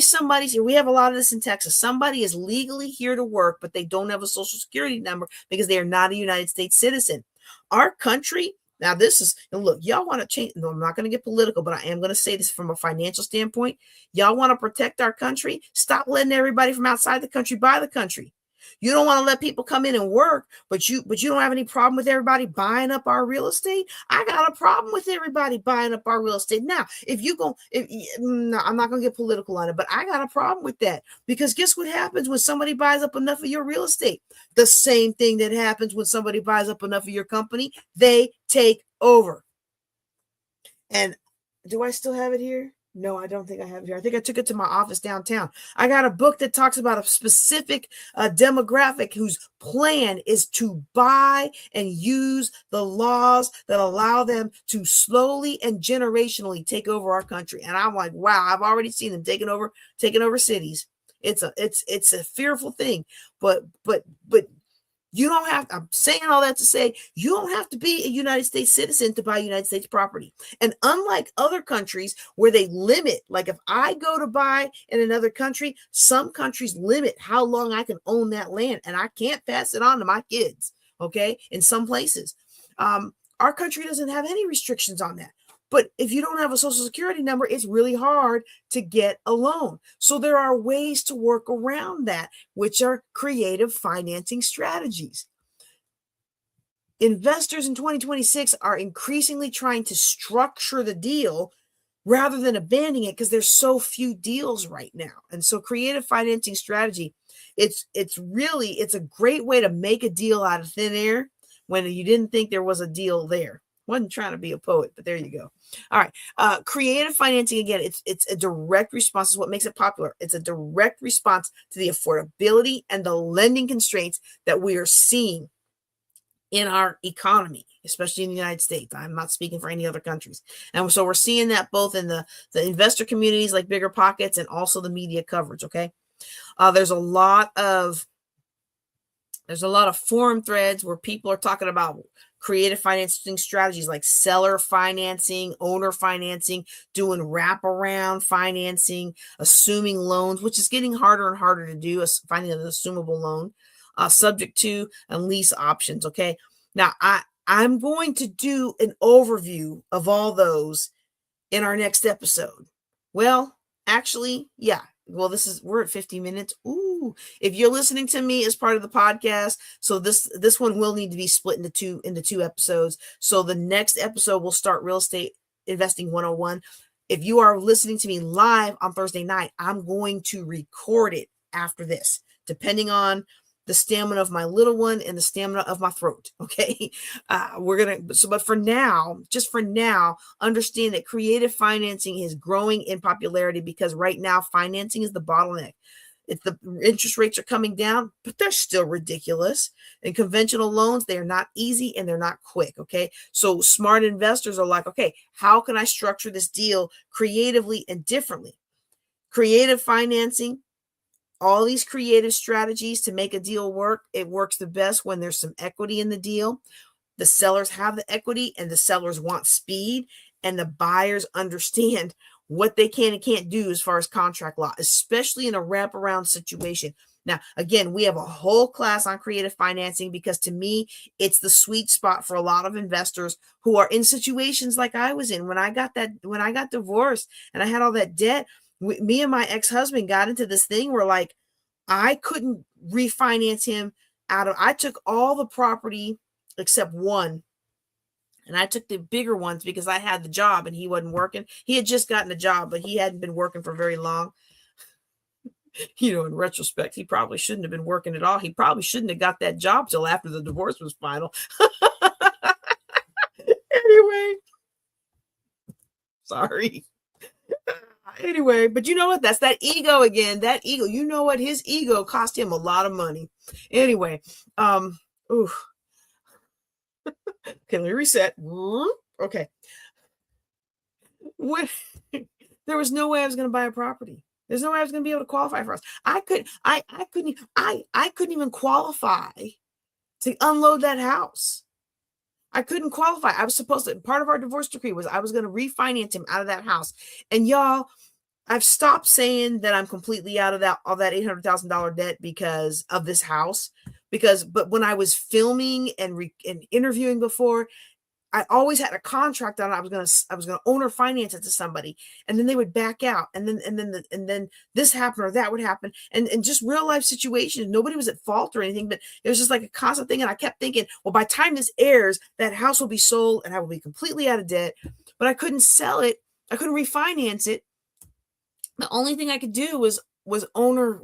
somebody's here. We have a lot of this in Texas. Somebody is legally here to work, but they don't have a social security number because they are not a United States citizen. Our country. Now, this is, look, y'all want to change. No, I'm not going to get political, but I am going to say this from a financial standpoint. Y'all want to protect our country. Stop letting everybody from outside the country buy the country. You don't want to let people come in and work, but you don't have any problem with everybody buying up our real estate. I got a problem with everybody buying up our real estate. Now, no, I'm not going to get political on it, but I got a problem with that because guess what happens when somebody buys up enough of your real estate? The same thing that happens when somebody buys up enough of your company, they take over. And do I still have it here? No, I don't think I have it here. I think I took it to my office downtown. I got a book that talks about a specific demographic whose plan is to buy and use the laws that allow them to slowly and generationally take over our country. And I'm like, wow, I've already seen them taking over cities. It's a fearful thing, but you don't have, I'm saying all that to say, you don't have to be a United States citizen to buy United States property. And unlike other countries where they limit, like if I go to buy in another country, some countries limit how long I can own that land, and I can't pass it on to my kids, okay, in some places. Our country doesn't have any restrictions on that. But if you don't have a social security number, it's really hard to get a loan. So there are ways to work around that, which are creative financing strategies. Investors in 2026 are increasingly trying to structure the deal rather than abandoning it because there's so few deals right now. And so creative financing strategy, it's a great way to make a deal out of thin air when you didn't think there was a deal there. Wasn't trying to be a poet, but there you go. All right. Creative financing, again, it's a direct response. Is what makes it popular. It's a direct response to the affordability and the lending constraints that we are seeing in our economy, especially in the United States. I'm not speaking for any other countries. And so we're seeing that both in the investor communities like Bigger Pockets and also the media coverage. Okay. There's a lot of forum threads where people are talking about creative financing strategies like seller financing, owner financing, doing wraparound financing, assuming loans, which is getting harder and harder to do, finding an assumable loan, subject to and lease options. Okay. Now I'm going to do an overview of all those in our next episode. Well, actually, yeah. Well, we're at 50 minutes. Ooh, if you're listening to me as part of the podcast, so this one will need to be split into two episodes. So the next episode will start Real Estate Investing 101. If you are listening to me live on Thursday night, I'm going to record it after this, depending on the stamina of my little one and the stamina of my throat. Okay. But for now, understand that creative financing is growing in popularity because right now financing is the bottleneck. If the interest rates are coming down, but they're still ridiculous. And conventional loans, they are not easy and they're not quick. Okay. So smart investors are like, okay, how can I structure this deal creatively and differently? Creative financing, all these creative strategies to make a deal work. It works the best when there's some equity in the deal. The sellers have the equity and the sellers want speed, and the buyers understand what they can and can't do as far as contract law, especially in a wraparound situation. Now, again, we have a whole class on creative financing because to me, it's the sweet spot for a lot of investors who are in situations like I was in when I got divorced and I had all that debt. Me and my ex-husband got into this thing where like I couldn't refinance him I took all the property except one, and I took the bigger ones because I had the job and he wasn't working. He had just gotten a job, but he hadn't been working for very long. In retrospect, he probably shouldn't have been working at all. He probably shouldn't have got that job till after the divorce was final. Anyway, sorry. Anyway, but you know what? That's that ego again. That ego. You know what? His ego cost him a lot of money. Anyway, okay, let me reset. Okay. There was no way I was going to buy a property. There's no way I was going to be able to qualify for us. I couldn't even qualify to unload that house. I couldn't qualify. I was supposed to, part of our divorce decree was I was going to refinance him out of that house. And y'all, I've stopped saying that I'm completely out of that $800,000 debt because of this house. But when I was filming and interviewing before, I always had a contract on it. I was gonna owner finance it to somebody, and then they would back out, and then this happened or that would happen, and just real life situations. Nobody was at fault or anything, but it was just like a constant thing. And I kept thinking, well, by the time this airs, that house will be sold, and I will be completely out of debt. But I couldn't sell it. I couldn't refinance it. The only thing I could do was owner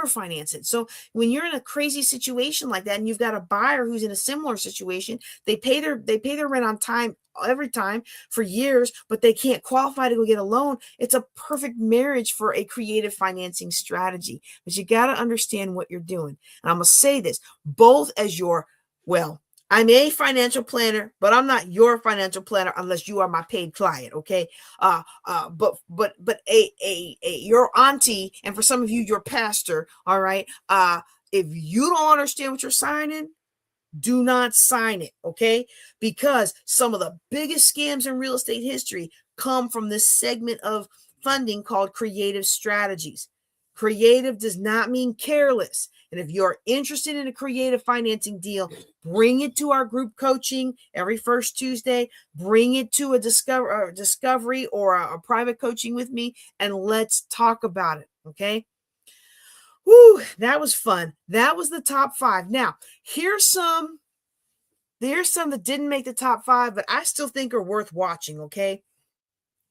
finance it. So when you're in a crazy situation like that and you've got a buyer who's in a similar situation, they pay their rent on time every time for years, but they can't qualify to go get a loan. It's a perfect marriage for a creative financing strategy. But you got to understand what you're doing. And I'm going to say this both as I'm a financial planner, but I'm not your financial planner unless you are my paid client, okay? But your auntie, and for some of you, your pastor, all right? If you don't understand what you're signing, do not sign it, okay? Because some of the biggest scams in real estate history come from this segment of funding called creative strategies. Creative does not mean careless. And if you're interested in a creative financing deal, bring it to our group coaching every first Tuesday. Bring it to a discovery or a private coaching with me, and let's talk about it, okay? Whew, that was fun. That was the top 5. Now, here's some that didn't make the top 5, but I still think are worth watching, okay?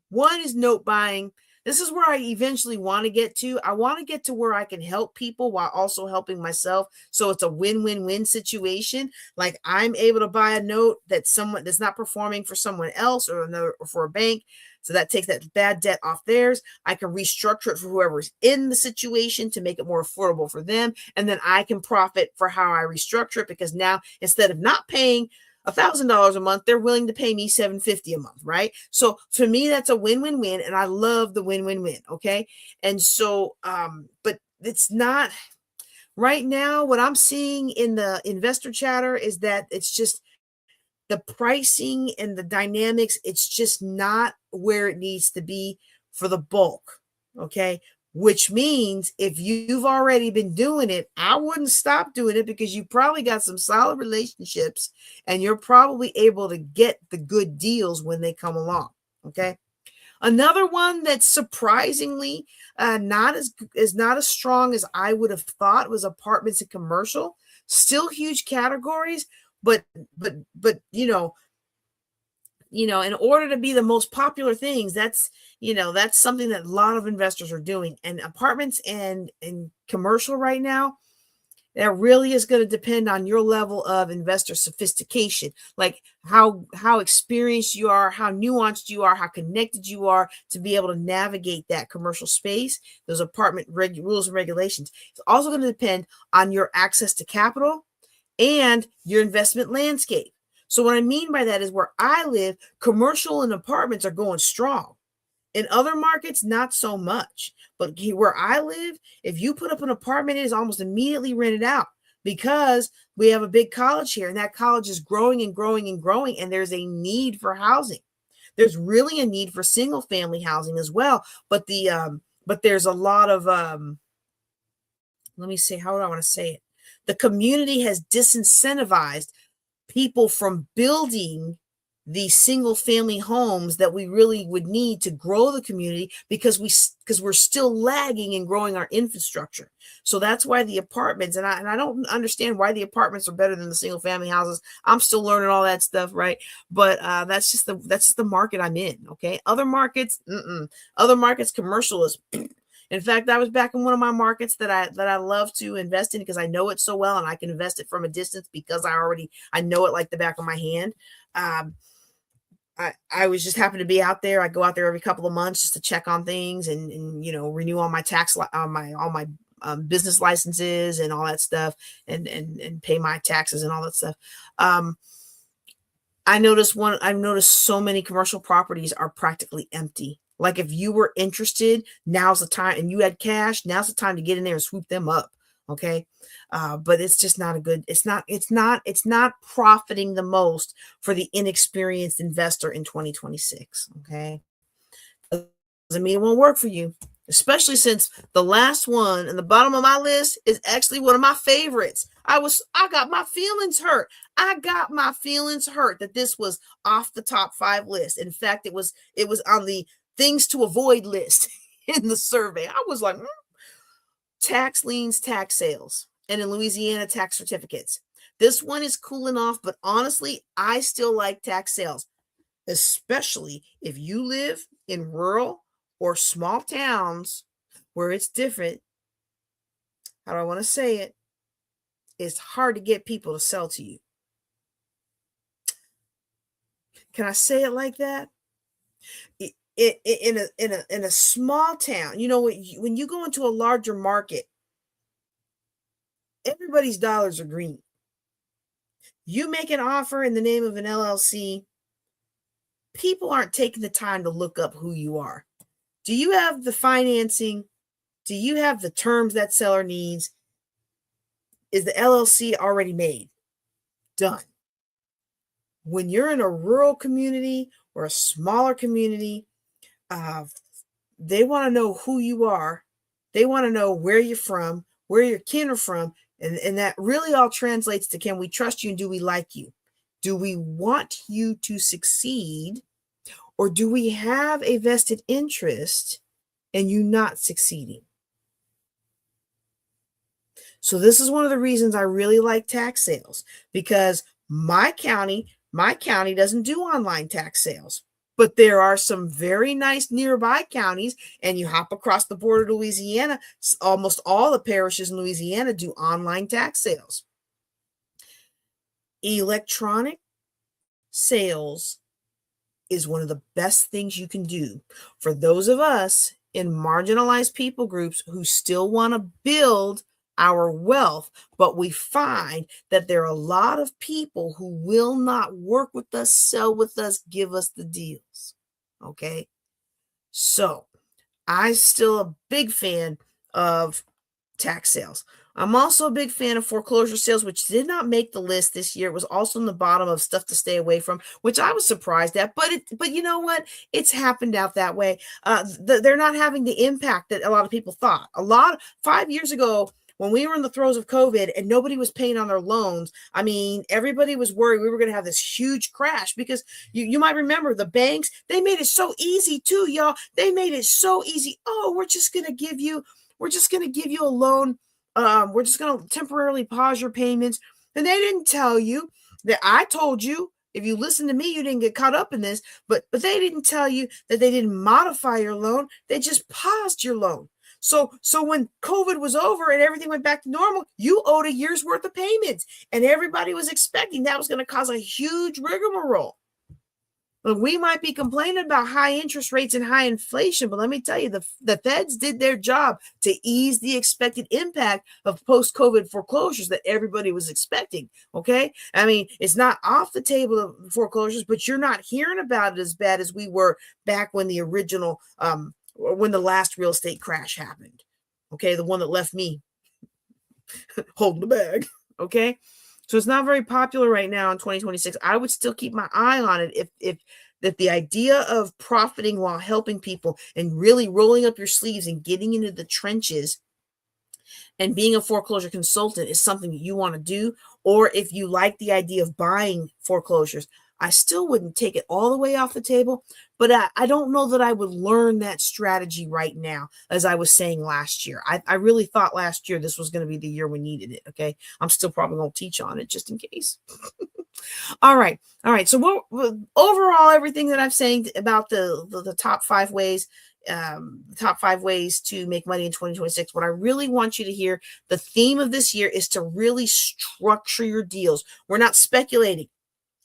One is note buying. This is where I eventually want to get to. I want to get to where I can help people while also helping myself. So it's a win-win-win situation. Like I'm able to buy a note that someone that's not performing for someone else or for a bank. So that takes that bad debt off theirs. I can restructure it for whoever's in the situation to make it more affordable for them. And then I can profit for how I restructure it, because now instead of not paying $1,000 a month, they're willing to pay me $750 a month, right? So for me, that's a win-win-win, and I love the win-win-win. Okay, and so, but it's not right now. What I'm seeing in the investor chatter is that it's just the pricing and the dynamics. It's just not where it needs to be for the bulk. Okay. Which means if you've already been doing it, I wouldn't stop doing it, because you probably got some solid relationships and you're probably able to get the good deals when they come along. Okay. Another one that's surprisingly not as strong as I would have thought was apartments and commercial. Still huge categories, but in order to be the most popular things, that's something that a lot of investors are doing. And apartments and commercial right now, that really is going to depend on your level of investor sophistication, like how experienced you are, how nuanced you are, how connected you are to be able to navigate that commercial space, those apartment rules and regulations. It's also going to depend on your access to capital and your investment landscape. So what I mean by that is, where I live, commercial and apartments are going strong. In other markets, not so much. But where I live, if you put up an apartment, it is almost immediately rented out, because we have a big college here, and that college is growing and growing and growing, and there's a need for housing. There's really a need for single family housing as well. But there's a lot of let me see, how do I want to say it? The community has disincentivized people from building these single family homes that we really would need to grow the community, because we're still lagging in growing our infrastructure. So that's why the apartments, and I don't understand why the apartments are better than the single family houses. I'm still learning all that stuff, right? But that's just the market I'm in. Okay, other markets, commercial is. In fact, I was back in one of my markets that I love to invest in, because I know it so well, and I can invest it from a distance because I know it like the back of my hand. I was just happened to be out there. I go out there every couple of months just to check on things and renew all my business licenses and all that stuff, and pay my taxes and all that stuff. I've noticed so many commercial properties are practically empty. Like if you were interested, now's the time, and you had cash, now's the time to get in there and swoop them up. Okay. But it's just not it's not profiting the most for the inexperienced investor in 2026. Okay. Doesn't mean it won't work for you, especially since the last one in the bottom of my list is actually one of my favorites. I got my feelings hurt. I got my feelings hurt that this was off the top 5 list. In fact, it was on the things to avoid list in the survey. I was like, tax liens, tax sales, and in Louisiana, tax certificates. This one is cooling off, but honestly, I still like tax sales, especially if you live in rural or small towns where it's different. How do I want to say it? It's hard to get people to sell to you. Can I say it like that? In a small town, when you go into a larger market, everybody's dollars are green. You make an offer in the name of an LLC, people aren't taking the time to look up who you are. Do you have the financing? Do you have the terms that seller needs? Is the LLC already made? Done. When you're in a rural community or a smaller community, they want to know who you are. They want to know where you're from, where your kin are from. And that really all translates to, can we trust you and do we like you? Do we want you to succeed, or do we have a vested interest in you not succeeding? So this is one of the reasons I really like tax sales, because my county doesn't do online tax sales. But there are some very nice nearby counties, and you hop across the border to Louisiana, almost all the parishes in Louisiana do online tax sales. Electronic sales is one of the best things you can do for those of us in marginalized people groups who still want to build our wealth, but we find that there are a lot of people who will not work with us, sell with us, give us the deals. Okay. So I'm still a big fan of tax sales. I'm also a big fan of foreclosure sales, which did not make the list this year. It was also in the bottom of stuff to stay away from, which I was surprised at. But you know what? It's happened out that way. They're not having the impact that a lot of people thought. 5 years ago, when we were in the throes of COVID and nobody was paying on their loans, I mean, everybody was worried we were going to have this huge crash, because you might remember the banks, they made it so easy too, y'all. They made it so easy. Oh, we're just going to give you a loan. We're just going to temporarily pause your payments. And they didn't tell you that. I told you, if you listen to me, you didn't get caught up in this, but they didn't tell you that they didn't modify your loan. They just paused your loan. So when COVID was over and everything went back to normal, you owed a year's worth of payments, and everybody was expecting that was going to cause a huge rigmarole. But we might be complaining about high interest rates and high inflation, but let me tell you, the feds did their job to ease the expected impact of post-COVID foreclosures that everybody was expecting, okay? I mean, it's not off the table of foreclosures, but you're not hearing about it as bad as we were back when the original, when the last real estate crash happened, okay? The one that left me holding the bag, okay? So it's not very popular right now in 2026. I would still keep my eye on it if the idea of profiting while helping people and really rolling up your sleeves and getting into the trenches and being a foreclosure consultant is something that you want to do, or if you like the idea of buying foreclosures, I still wouldn't take it all the way off the table, but I don't know that I would learn that strategy right now, as I was saying last year. I really thought last year this was going to be the year we needed it, okay? I'm still probably going to teach on it just in case. All right. So overall, everything that I'm saying about the top 5 ways, to make money in 2026, what I really want you to hear, the theme of this year is to really structure your deals. We're not speculating.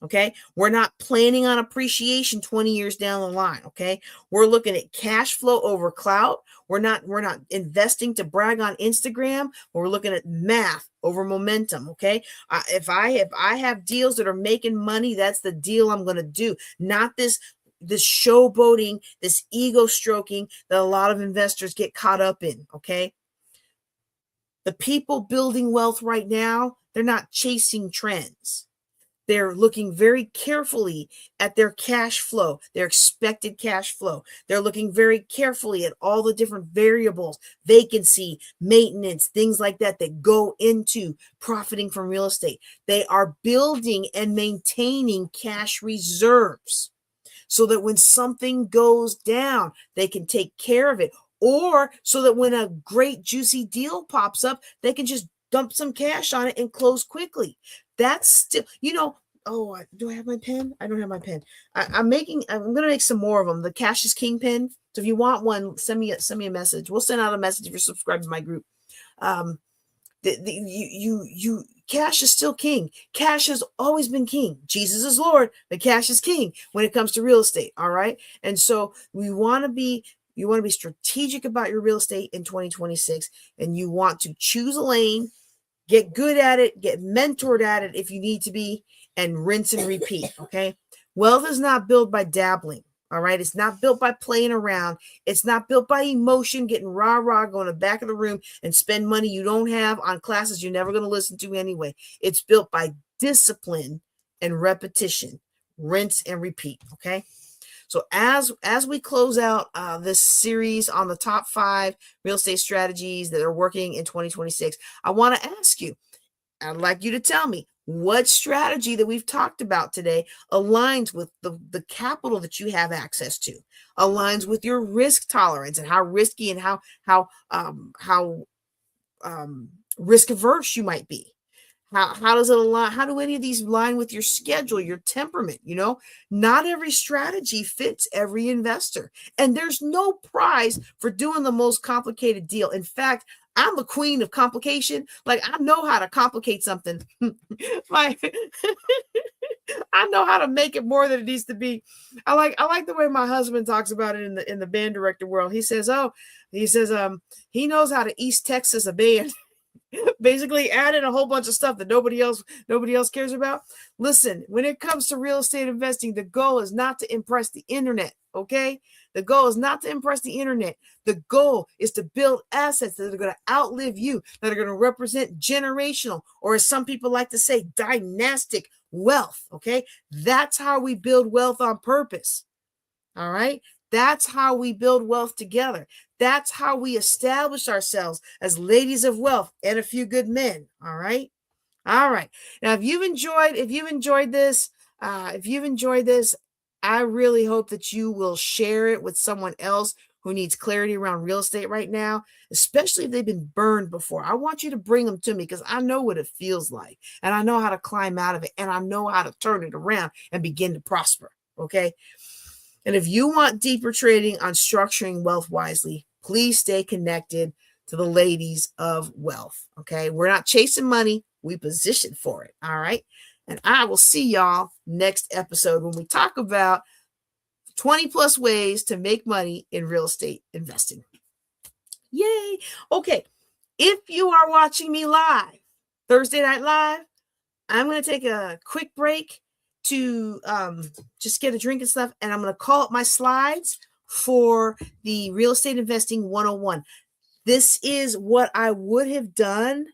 Okay. We're not planning on appreciation 20 years down the line. Okay. We're looking at cash flow over clout. We're not investing to brag on Instagram. We're looking at math over momentum. Okay. If I have deals that are making money, that's the deal I'm going to do. Not this showboating, this ego stroking that a lot of investors get caught up in. Okay. The people building wealth right now, they're not chasing trends. They're looking very carefully at their cash flow, their expected cash flow. They're looking very carefully at all the different variables, vacancy, maintenance, things like that go into profiting from real estate. They are building and maintaining cash reserves so that when something goes down, they can take care of it. Or so that when a great juicy deal pops up, they can just dump some cash on it and close quickly. That's still, oh, do I have my pen? I don't have my pen. I'm going to make some more of them. The Cash is King pen. So if you want one, send me a message. We'll send out a message if you're subscribed to my group. cash is still king. Cash has always been king. Jesus is Lord, but cash is king when it comes to real estate. All right. And so you want to be strategic about your real estate in 2026, and you want to choose a lane, get good at it, get mentored at it if you need to be, and rinse and repeat. Okay. Wealth is not built by dabbling. All right. It's not built by playing around. It's not built by emotion, getting rah-rah, going to the back of the room and spend money you don't have on classes you're never going to listen to anyway. It's built by discipline and repetition. Rinse and repeat. Okay. So as we close out this series on the top 5 real estate strategies that are working in 2026, I want to ask you, I'd like you to tell me what strategy that we've talked about today aligns with the capital that you have access to, aligns with your risk tolerance and how risky and how risk averse you might be. How does it align? How do any of these align with your schedule, your temperament? Not every strategy fits every investor, and there's no prize for doing the most complicated deal. In fact, I'm the queen of complication. Like, I know how to complicate something. I know how to make it more than it needs to be. I like the way my husband talks about it in the band director world. He says, he knows how to East Texas a band. Basically add in a whole bunch of stuff that nobody else cares about. Listen, when it comes to real estate investing, the goal is not to impress the internet. Okay. The goal is not to impress the internet. The goal is to build assets that are going to outlive you, that are going to represent generational, or as some people like to say, dynastic wealth. Okay. That's how we build wealth on purpose. All right. That's how we build wealth together. That's how we establish ourselves as ladies of wealth and a few good men. All right. All right. Now, if you've enjoyed this, I really hope that you will share it with someone else who needs clarity around real estate right now, especially if they've been burned before. I want you to bring them to me because I know what it feels like, and I know how to climb out of it, and I know how to turn it around and begin to prosper. Okay. And if you want deeper trading on structuring wealth wisely, please stay connected to the ladies of wealth. Okay. We're not chasing money. We position for it. All right. And I will see y'all next episode when we talk about 20 plus ways to make money in real estate investing. Yay. Okay. If you are watching me live, Thursday Night Live, I'm going to take a quick break to just get a drink and stuff, and I'm going to call up my slides for the Real Estate Investing 101. This is what I would have done.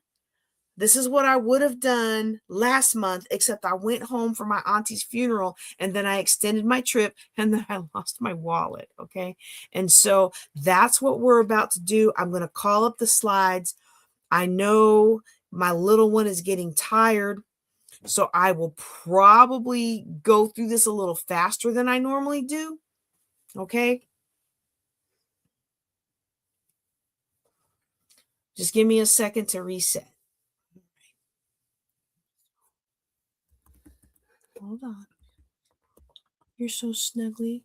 This is what I would have done last month, except I went home for my auntie's funeral, and then I extended my trip, and then I lost my wallet, okay? And so that's what we're about to do. I'm going to call up the slides. I know my little one is getting tired, so I will probably go through this a little faster than I normally do. Okay. Just give me a second to reset. Hold on. You're so snuggly.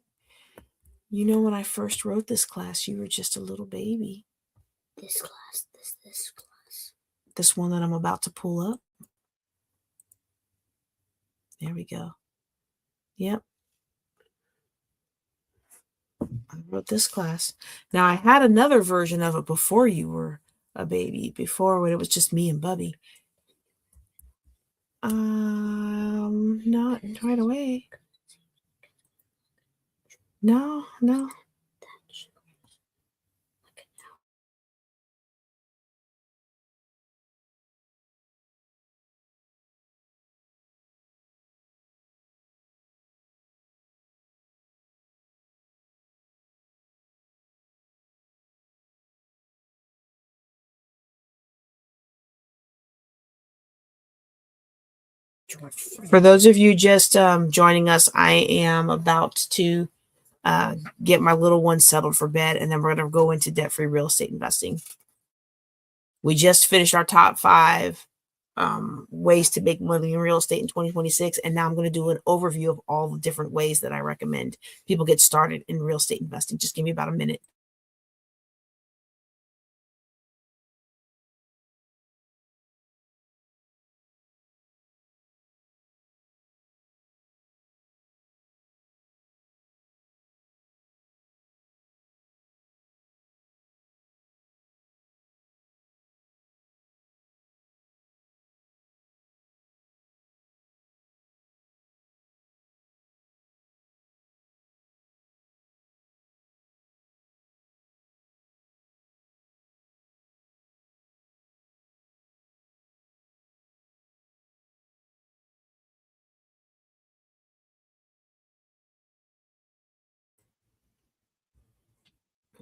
When I first wrote this class, you were just a little baby. This class, this class. This one that I'm about to pull up. There we go. Yep. I wrote this class. Now, I had another version of it before you were a baby, before when it was just me and Bubby. Not right away. No. For those of you just joining us, I am about to get my little one settled for bed, and then we're going to go into debt-free real estate investing. We just finished our top 5 ways to make money in real estate in 2026, and now I'm going to do an overview of all the different ways that I recommend people get started in real estate investing. Just give me about a minute.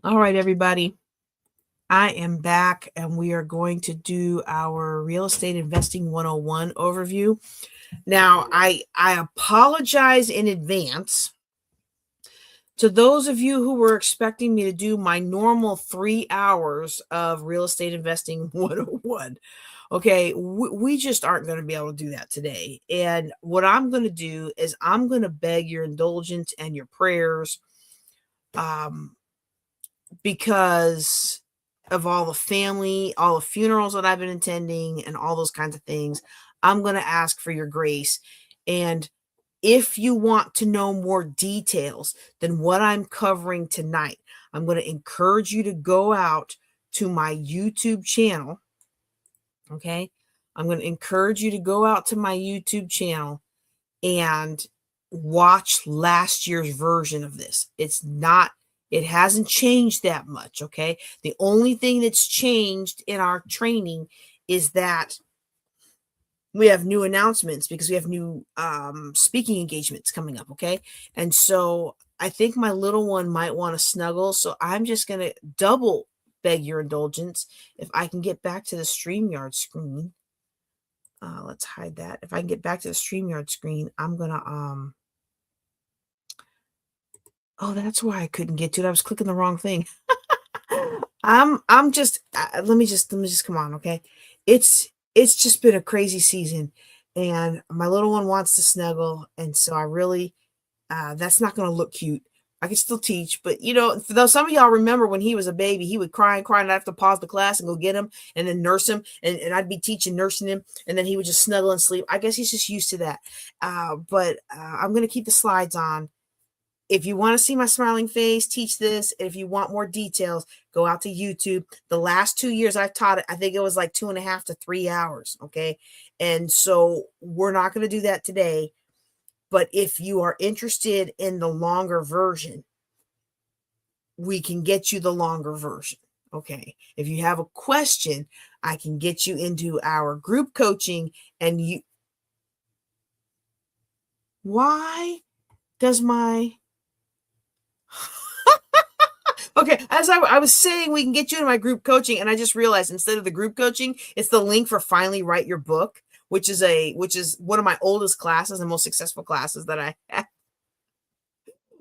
All right, everybody. I am back and we are going to do our real estate investing 101 overview. Now, I apologize in advance to those of you who were expecting me to do my normal 3 hours of real estate investing 101. Okay, we just aren't going to be able to do that today. And what I'm going to do is I'm going to beg your indulgence and your prayers, because of all the family, all the funerals that I've been attending, and all those kinds of things. I'm going to ask for your grace. And if you want to know more details than what I'm covering tonight, I'm going to encourage you to go out to my YouTube channel. Okay. I'm going to encourage you to go out to my YouTube channel and watch last year's version of this. It hasn't changed that much. Okay. The only thing that's changed in our training is that we have new announcements because we have new speaking engagements coming up. Okay. And so I think my little one might want to snuggle. So I'm just going to double beg your indulgence. If I can get back to the StreamYard screen, let's hide that. If I can get back to the StreamYard screen, I'm going to, oh, that's why I couldn't get to it. I was clicking the wrong thing. I'm just, let me just come on. Okay. It's just been a crazy season and my little one wants to snuggle. And so I really, that's not going to look cute. I can still teach, but though some of y'all remember when he was a baby, he would cry and cry and I'd have to pause the class and go get him and then nurse him. And I'd be teaching, nursing him. And then he would just snuggle and sleep. I guess he's just used to that. But I'm going to keep the slides on. If you want to see my smiling face, teach this. If you want more details, go out to YouTube. The last 2 years I've taught it, I think it was like 2.5 to 3 hours. Okay. And so we're not going to do that today. But if you are interested in the longer version, we can get you the longer version. Okay. If you have a question, I can get you into our group coaching and why does my, okay, as I was saying, we can get you into my group coaching, and I just realized instead of the group coaching, it's the link for Finally Write Your Book, which is one of my oldest classes and most successful classes that I have.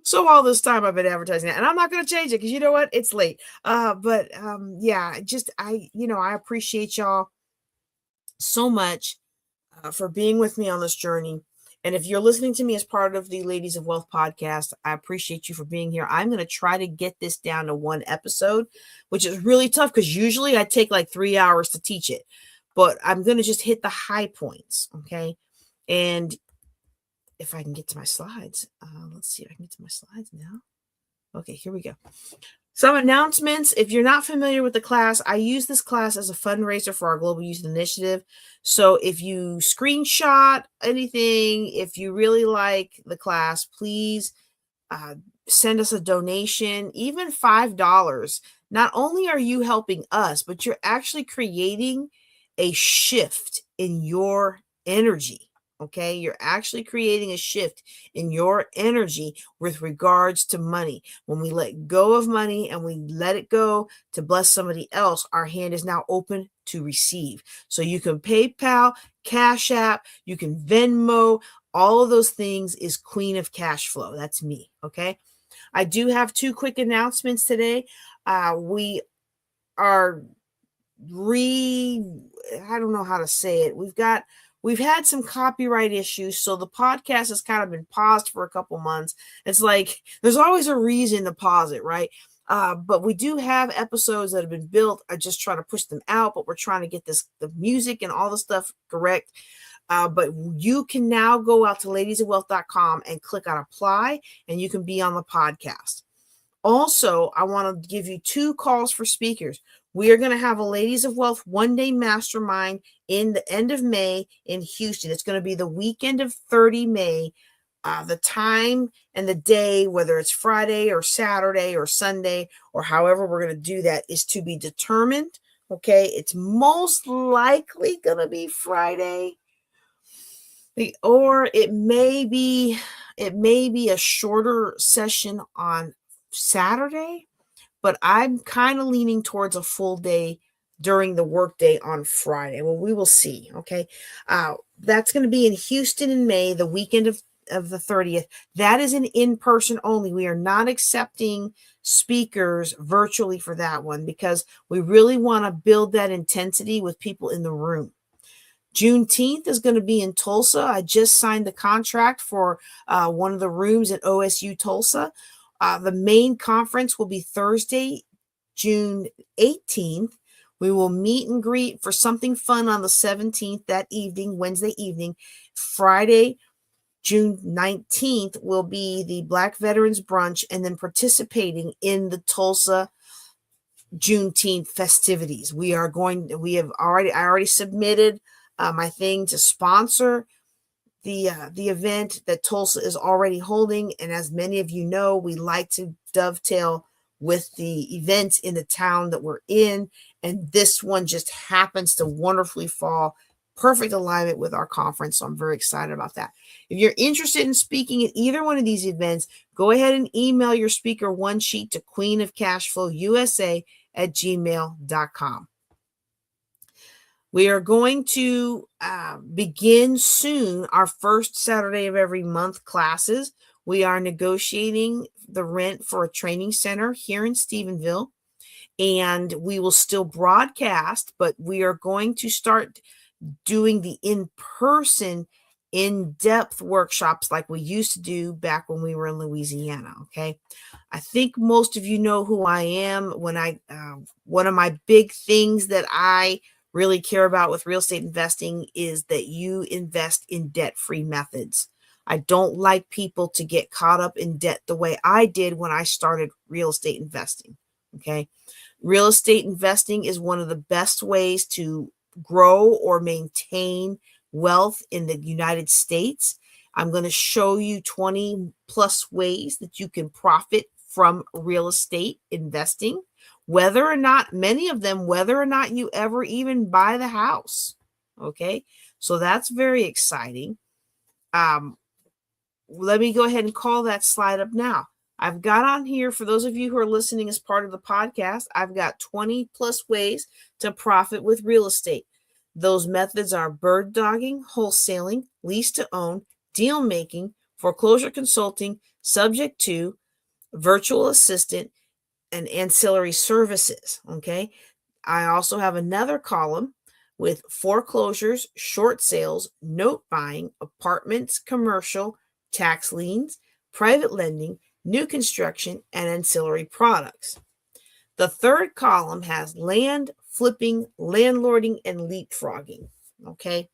So all this time I've been advertising it, and I'm not going to change it because you know what? It's late. Yeah, I appreciate y'all so much for being with me on this journey. And if you're listening to me as part of the Ladies of Wealth podcast, I appreciate you for being here. I'm going to try to get this down to one episode, which is really tough because usually I take like 3 hours to teach it, but I'm going to just hit the high points. Okay. And if I can get to my slides, let's see if I can get to my slides now. Okay, here we go. Some announcements. If you're not familiar with the class, I use this class as a fundraiser for our Global Youth Initiative. So if you screenshot anything, if you really like the class, please send us a donation, even $5. Not only are you helping us, but you're actually creating a shift in your energy. Okay, you're actually creating a shift in your energy with regards to money. When we let go of money and we let it go to bless somebody else, our hand is now open to receive. So you can PayPal, Cash App, you can Venmo, all of those things is Queen of Cash Flow. That's me. Okay, I do have 2 quick announcements today. We are I don't know how to say it. We've had some copyright issues, so the podcast has kind of been paused for a couple months. It's like there's always a reason to pause it, right? But we do have episodes that have been built. I just try to push them out, but we're trying to get the music and all the stuff correct. But you can now go out to ladiesofwealth.com and click on apply, and you can be on the podcast. Also, I want to give you 2 calls for speakers. We are going to have a Ladies of Wealth one-day mastermind in the end of May in Houston. It's going to be the weekend of 30 May. The time and the day, whether it's Friday or Saturday or Sunday or however we're going to do that, is to be determined. Okay, it's most likely going to be Friday, or it may be a shorter session on Saturday. but I'm kind of leaning towards a full day during the workday on Friday. Well, we will see. Okay. That's going to be in Houston in May, the weekend of the 30th. That is an in-person only. We are not accepting speakers virtually for that one because we really want to build that intensity with people in the room. Juneteenth is going to be in Tulsa. I just signed the contract for one of the rooms at OSU Tulsa. The main conference will be Thursday, June 18th. We will meet and greet for something fun on the 17th that evening, Wednesday evening. Friday, June 19th will be the Black Veterans Brunch, and then participating in the Tulsa Juneteenth festivities. I already submitted my thing to sponsor the event that Tulsa is already holding. And as many of you know, we like to dovetail with the events in the town that we're in. And this one just happens to wonderfully fall perfect alignment with our conference. So I'm very excited about that. If you're interested in speaking at either one of these events, go ahead and email your speaker one sheet to queenofcashflowusa@gmail.com. We are going to begin soon our first Saturday of every month classes. We are negotiating the rent for a training center here in Stephenville, and we will still broadcast, but we are going to start doing the in-person, in-depth workshops like we used to do back when we were in Louisiana. Okay. I think most of you know who I am. One of my big things that I really care about with real estate investing is that you invest in debt-free methods. I don't like people to get caught up in debt the way I did when I started real estate investing. Okay. Real estate investing is one of the best ways to grow or maintain wealth in the United States. I'm going to show you 20 plus ways that you can profit from real estate investing, whether or not you ever even buy the house. Okay. So that's very exciting. Let me go ahead and call that slide up now. I've got on here, for those of you who are listening as part of the podcast, I've got 20 plus ways to profit with real estate. Those methods are bird dogging, wholesaling, lease to own, deal making, foreclosure consulting, subject to, virtual assistant, and ancillary services. Okay. I also have another column with foreclosures, short sales, note buying, apartments, commercial, tax liens, private lending, new construction, and ancillary products. The third column has land, flipping, landlording, and leapfrogging. Okay.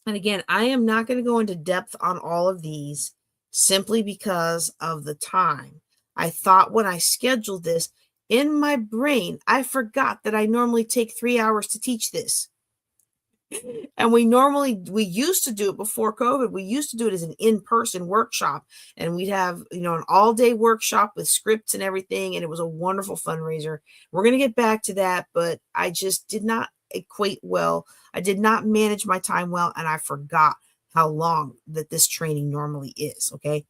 And again, I am not going to go into depth on all of these simply because of the time. I thought when I scheduled this, in my brain, I forgot that I normally take 3 hours to teach this. And we used to do it before COVID. We used to do it as an in-person workshop, and we'd have, an all-day workshop with scripts and everything. And it was a wonderful fundraiser. We're going to get back to that, but I just did not equate well. I did not manage my time well, and I forgot how long that this training normally is. Okay.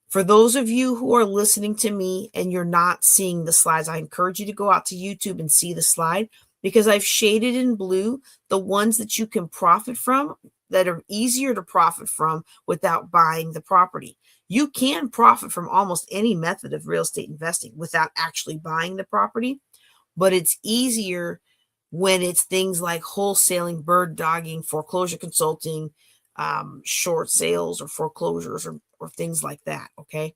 For those of you who are listening to me and you're not seeing the slides, I encourage you to go out to YouTube and see the slide, because I've shaded in blue the ones that you can profit from, that are easier to profit from without buying the property. You can profit from almost any method of real estate investing without actually buying the property, but it's easier when it's things like wholesaling, bird dogging, foreclosure consulting, short sales or foreclosures or things like that. Okay.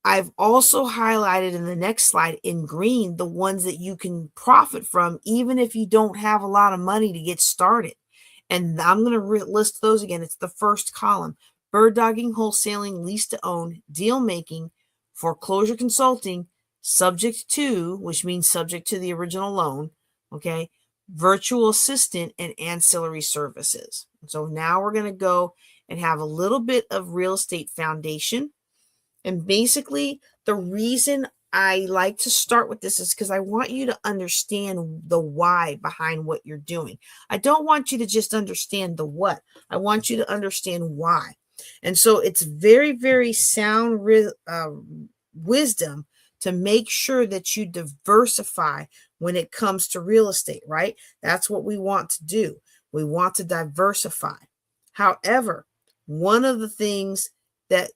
I've also highlighted in the next slide in green the ones that you can profit from, even if you don't have a lot of money to get started. And I'm going to list those again. It's the first column: bird dogging, wholesaling, lease to own, deal making, foreclosure consulting, subject to, which means subject to the original loan. Okay. Virtual assistant, and ancillary services. So now we're going to go and have a little bit of real estate foundation. And basically, the reason I like to start with this is because I want you to understand the why behind what you're doing. I don't want you to just understand the what. I want you to understand why. And so it's very, very sound wisdom to make sure that you diversify when it comes to real estate, right? That's what we want to do. We want to diversify. However, one of the things that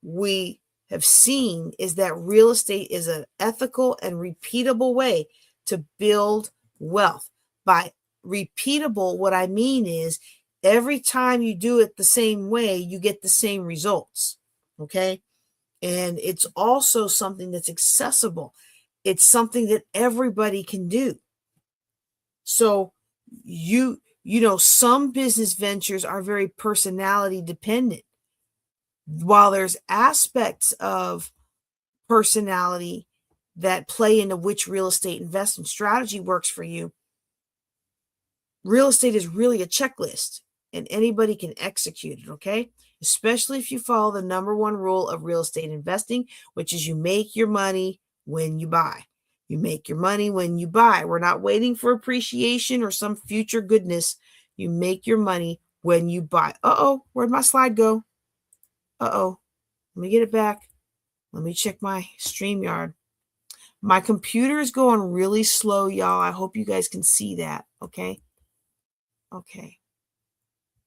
we have seen is that real estate is an ethical and repeatable way to build wealth. By repeatable, what I mean is every time you do it the same way, you get the same results. Okay. And it's also something that's accessible. It's something that everybody can do. So some business ventures are very personality dependent. While there's aspects of personality that play into which real estate investment strategy works for you, real estate is really a checklist and anybody can execute it, okay? Especially if you follow the number one rule of real estate investing, which is you make your money when you buy. You make your money when you buy. We're not waiting for appreciation or some future goodness. You make your money when you buy. Uh-oh, where'd my slide go? Uh-oh, let me get it back. Let me check my StreamYard. My computer is going really slow, y'all. I hope you guys can see that, okay? Okay.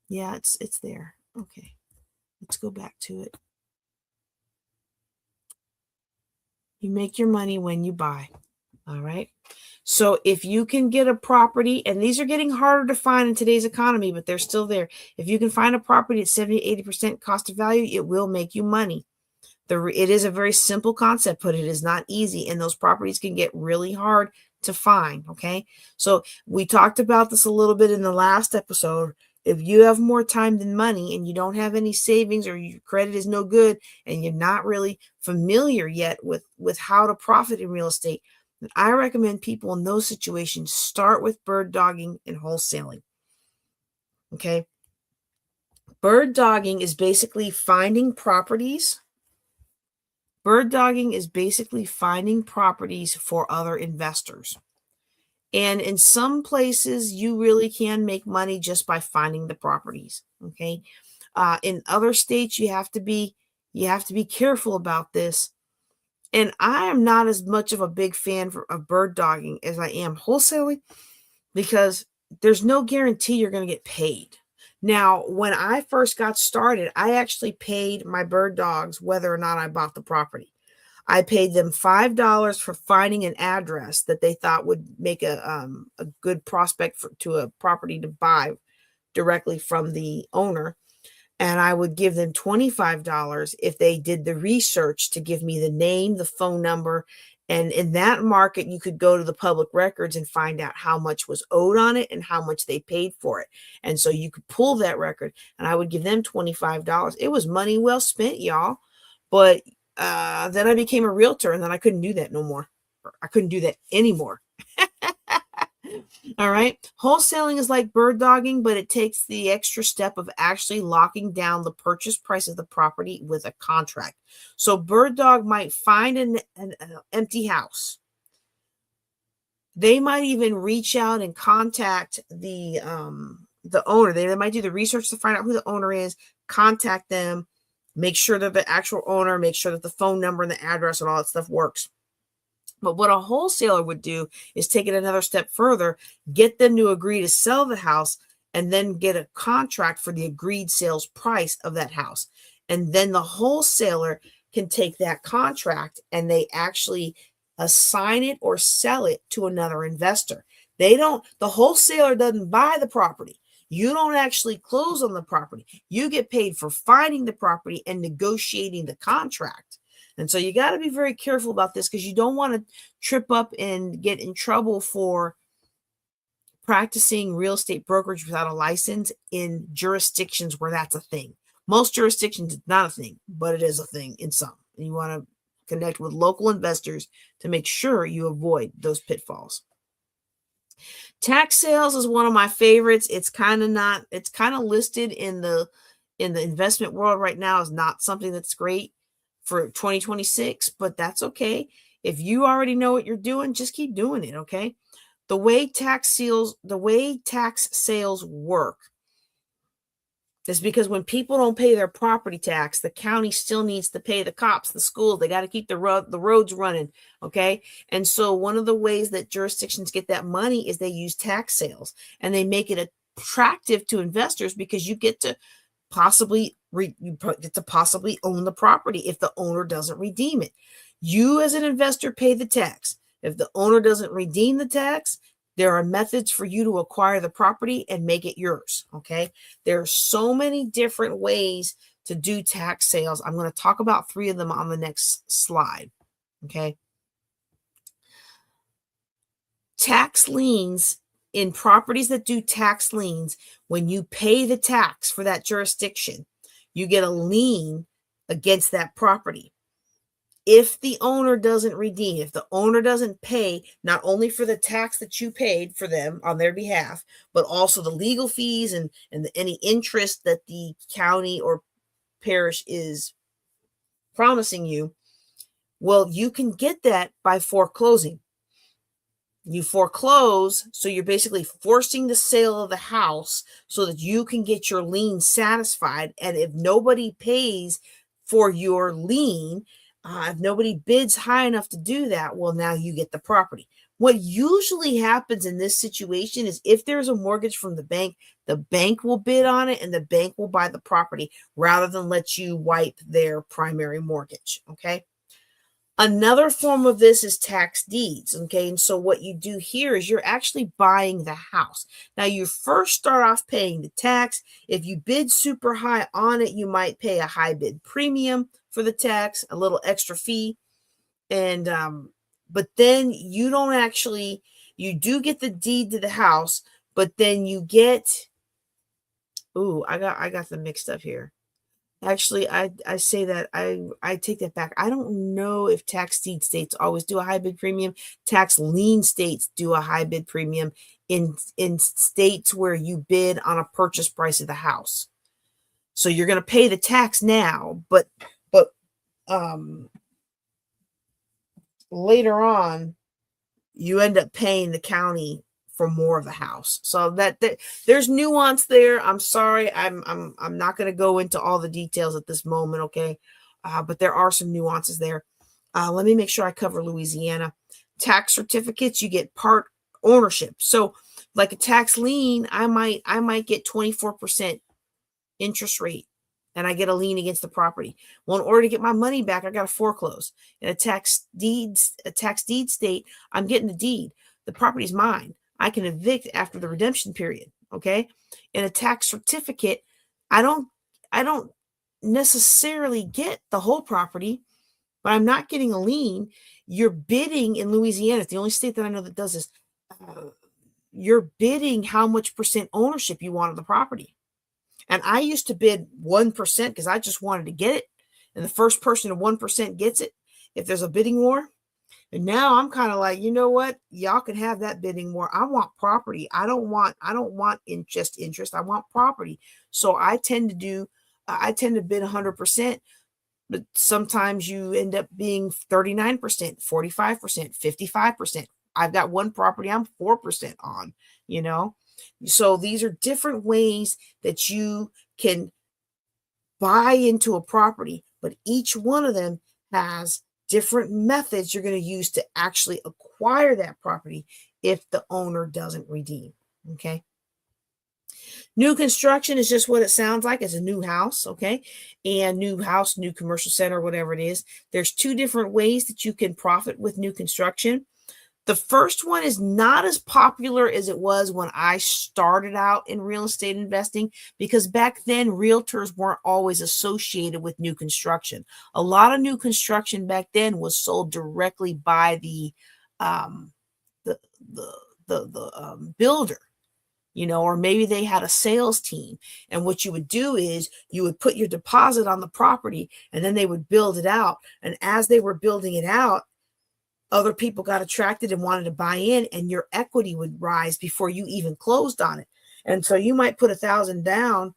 Yeah, it's there. Okay. Let's go back to it. You make your money when you buy. All right. So if you can get a property, and these are getting harder to find in today's economy, but they're still there. If you can find a property at 70-80% cost of value, it will make you money. It is a very simple concept, but it is not easy. And those properties can get really hard to find. Okay. So we talked about this a little bit in the last episode. If you have more time than money and you don't have any savings or your credit is no good and you're not really familiar yet with how to profit in real estate, then I recommend people in those situations start with bird dogging and wholesaling. Okay. Bird dogging is basically finding properties. Bird dogging is basically finding properties for other investors. And in some places, you really can make money just by finding the properties. Okay. In other states, you have to be careful about this. And I am not as much of a big fan of bird dogging as I am wholesaling, because there's no guarantee you're going to get paid. Now, when I first got started, I actually paid my bird dogs whether or not I bought the property. I paid them $5 for finding an address that they thought would make a good prospect to a property to buy directly from the owner. And I would give them $25 if they did the research to give me the name, the phone number. And in that market, you could go to the public records and find out how much was owed on it and how much they paid for it. And so you could pull that record, and I would give them $25. It was money well spent, y'all. But then I became a realtor, and then I couldn't do that no more. I couldn't do that anymore. All right. Wholesaling is like bird dogging, but it takes the extra step of actually locking down the purchase price of the property with a contract. So bird dog might find an empty house. They might even reach out and contact the owner. They might do the research to find out who the owner is, contact them, make sure they're the actual owner, make sure that the phone number and the address and all that stuff works. But what a wholesaler would do is take it another step further, get them to agree to sell the house, and then get a contract for the agreed sales price of that house. And then the wholesaler can take that contract and they actually assign it or sell it to another investor. The wholesaler doesn't buy the property. You don't actually close on the property. You get paid for finding the property and negotiating the contract. And so you got to be very careful about this, because you don't want to trip up and get in trouble for practicing real estate brokerage without a license in jurisdictions where that's a thing. Most jurisdictions, it's not a thing, but it is a thing in some. And you want to connect with local investors to make sure you avoid those pitfalls. Tax sales is one of my favorites. It's kind of listed in the investment world right now as not something that's great for 2026, but that's okay. If you already know what you're doing, just keep doing it, okay? The way tax sales work It's because when people don't pay their property tax, the county still needs to pay the cops, the schools. They got to keep the roads running. Okay. And so one of the ways that jurisdictions get that money is they use tax sales, and they make it attractive to investors because you get to possibly own the property if the owner doesn't redeem it. You as an investor pay the tax. If the owner doesn't redeem the tax, there are methods for you to acquire the property and make it yours. Okay. There are so many different ways to do tax sales. I'm going to talk about 3 of them on the next slide. Okay. Tax liens in properties that do tax liens, when you pay the tax for that jurisdiction, you get a lien against that property. If the owner doesn't redeem, if the owner doesn't pay not only for the tax that you paid for them on their behalf, but also the legal fees and any interest that the county or parish is promising you, well, you can get that by foreclosing. You foreclose, so you're basically forcing the sale of the house so that you can get your lien satisfied. And if nobody pays for your lien, if nobody bids high enough to do that, well, now you get the property. What usually happens in this situation is if there's a mortgage from the bank will bid on it and the bank will buy the property rather than let you wipe their primary mortgage. Okay. Another form of this is tax deeds. Okay. And so what you do here is you're actually buying the house. Now you first start off paying the tax. If you bid super high on it, you might pay a high bid premium for the tax, a little extra fee. And, but then you don't actually, you do get the deed to the house, but then you get, I got them mixed up here. Actually, I say that I take that back. I don't know if tax deed states always do a high bid premium. Tax lien states do a high bid premium in states where you bid on a purchase price of the house. So you're going to pay the tax now, but later on you end up paying the county for more of the house. So that there's nuance there. I'm sorry. I'm not going to go into all the details at this moment. Okay. But there are some nuances there. Let me make sure I cover Louisiana. Tax certificates, you get part ownership. So like a tax lien, I might get 24% interest rate and I get a lien against the property. Well, in order to get my money back, I got to foreclose. In a tax deed state, I'm getting the deed. The property's mine. I can evict after the redemption period. Okay. In a tax certificate, I don't necessarily get the whole property, but I'm not getting a lien. You're bidding in Louisiana. It's the only state that I know that does this. You're bidding how much percent ownership you want of the property. And I used to bid 1% because I just wanted to get it. And the first person to 1% gets it if there's a bidding war. And now I'm kind of like, you know what? Y'all can have that bidding war. I want property. I don't want just interest. I want property. So I tend to bid 100%, but sometimes you end up being 39%, 45%, 55%. I've got one property I'm 4% on, So these are different ways that you can buy into a property, but each one of them has different methods you're going to use to actually acquire that property if the owner doesn't redeem. Okay. New construction is just what it sounds like. It's a new house. Okay. And new house, new commercial center, whatever it is. There's 2 different ways that you can profit with new construction. The first one is not as popular as it was when I started out in real estate investing, because back then realtors weren't always associated with new construction. A lot of new construction back then was sold directly by the builder, or maybe they had a sales team. And what you would do is you would put your deposit on the property and then they would build it out. And as they were building it out, other people got attracted and wanted to buy in, and your equity would rise before you even closed on it. And so you might put $1,000 down,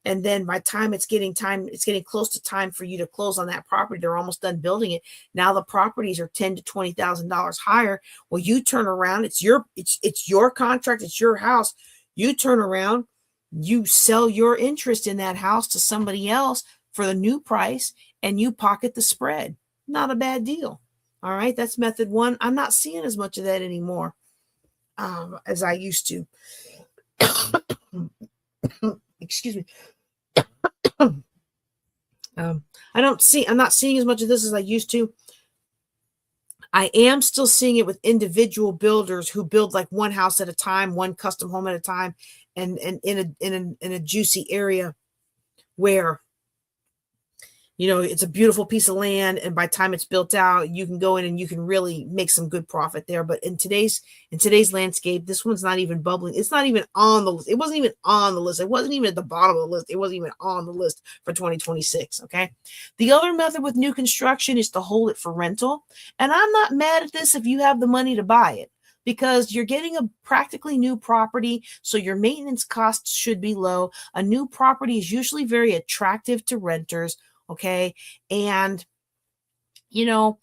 and then by time it's getting close to time for you to close on that property, they're almost done building it. Now the properties are $10,000 to $20,000 higher. Well, you turn around, it's your contract, it's your house. You turn around, you sell your interest in that house to somebody else for the new price and you pocket the spread. Not a bad deal. All right, that's method one. I'm not seeing as much of that anymore as I used to. Excuse me. I'm not seeing as much of this as I used to. I am still seeing it with individual builders who build like one house at a time, one custom home at a time, and in a juicy area where, you know, it's a beautiful piece of land, and by the time it's built out, you can go in and you can really make some good profit there. But in today's landscape, this one's not even bubbling. It's not even on the list. It wasn't even on the list. It wasn't even at the bottom of the list. It wasn't even on the list for 2026. Okay. The other method with new construction is to hold it for rental. And I'm not mad at this if you have the money to buy it, because you're getting a practically new property, so your maintenance costs should be low. A new property is usually very attractive to renters. Okay. And, you know,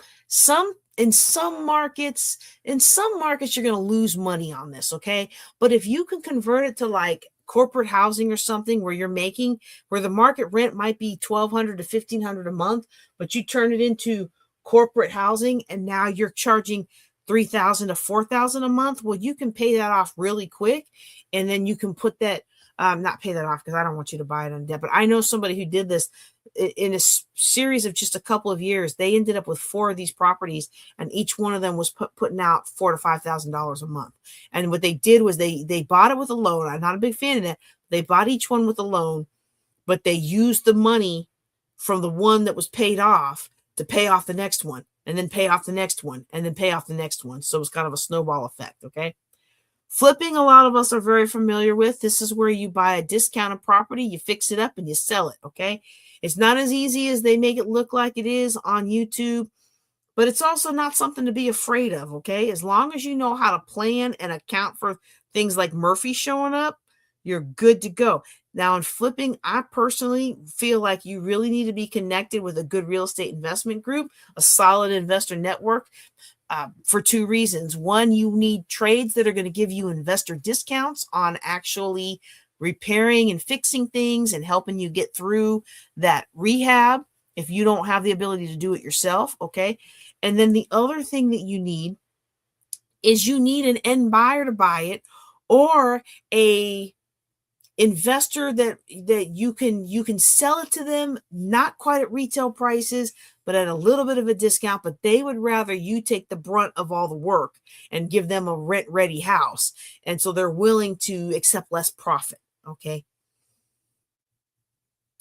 in some markets, you're going to lose money on this. Okay. But if you can convert it to like corporate housing or something where the market rent might be $1,200 to $1,500 a month, but you turn it into corporate housing and now you're charging $3,000 to $4,000 a month. Well, you can pay that off really quick. And then you can put that, not pay that off, because I don't want you to buy it on debt. But I know somebody who did this in a series of just a couple of years. They ended up with 4 of these properties, and each one of them was putting out $4,000 to $5,000 a month. And what they did was they bought it with a loan. I'm not a big fan of that. They bought each one with a loan, but they used the money from the one that was paid off to pay off the next one, and then pay off the next one, and then pay off the next one. So it was kind of a snowball effect. Okay. Flipping, a lot of us are very familiar with. This is where you buy a discounted property, you fix it up, and you sell it. Okay. It's not as easy as they make it look like it is on YouTube, but it's also not something to be afraid of. Okay. As long as you know how to plan and account for things like Murphy showing up, you're good to go. Now, in flipping, I personally feel like you really need to be connected with a good real estate investment group, a solid investor network. For 2 reasons. One, you need trades that are going to give you investor discounts on actually repairing and fixing things and helping you get through that rehab if you don't have the ability to do it yourself. Okay. And then the other thing that you need is you need an end buyer to buy it, or a investor that you can sell it to them, not quite at retail prices, but at a little bit of a discount. But they would rather you take the brunt of all the work and give them a rent ready house, and so they're willing to accept less profit. Okay.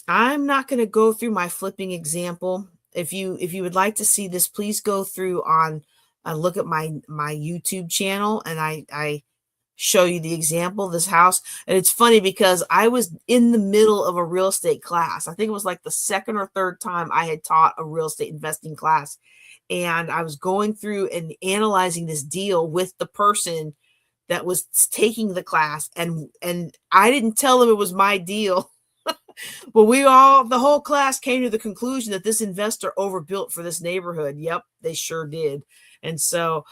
I'm not going to go through my flipping example. If you would like to see this, please go through on look at my YouTube channel, and I show you the example of this house. And it's funny because I was in the middle of a real estate class. I think it was like the second or third time I had taught a real estate investing class. And I was going through and analyzing this deal with the person that was taking the class. And I didn't tell them it was my deal. But the whole class came to the conclusion that this investor overbuilt for this neighborhood. Yep, they sure did. And so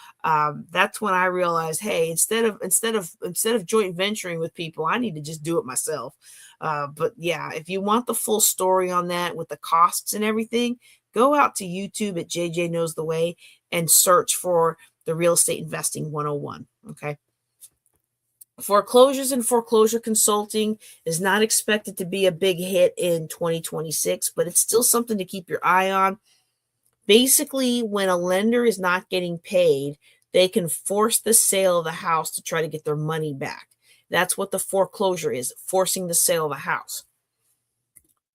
that's when I realized, hey, instead of joint venturing with people, I need to just do it myself. But yeah, if you want the full story on that with the costs and everything, go out to YouTube at JJ Knows the Way and search for the Real Estate Investing 101. Okay. Foreclosures and foreclosure consulting is not expected to be a big hit in 2026, but it's still something to keep your eye on. Basically, when a lender is not getting paid, they can force the sale of the house to try to get their money back. That's what the foreclosure is, forcing the sale of the house.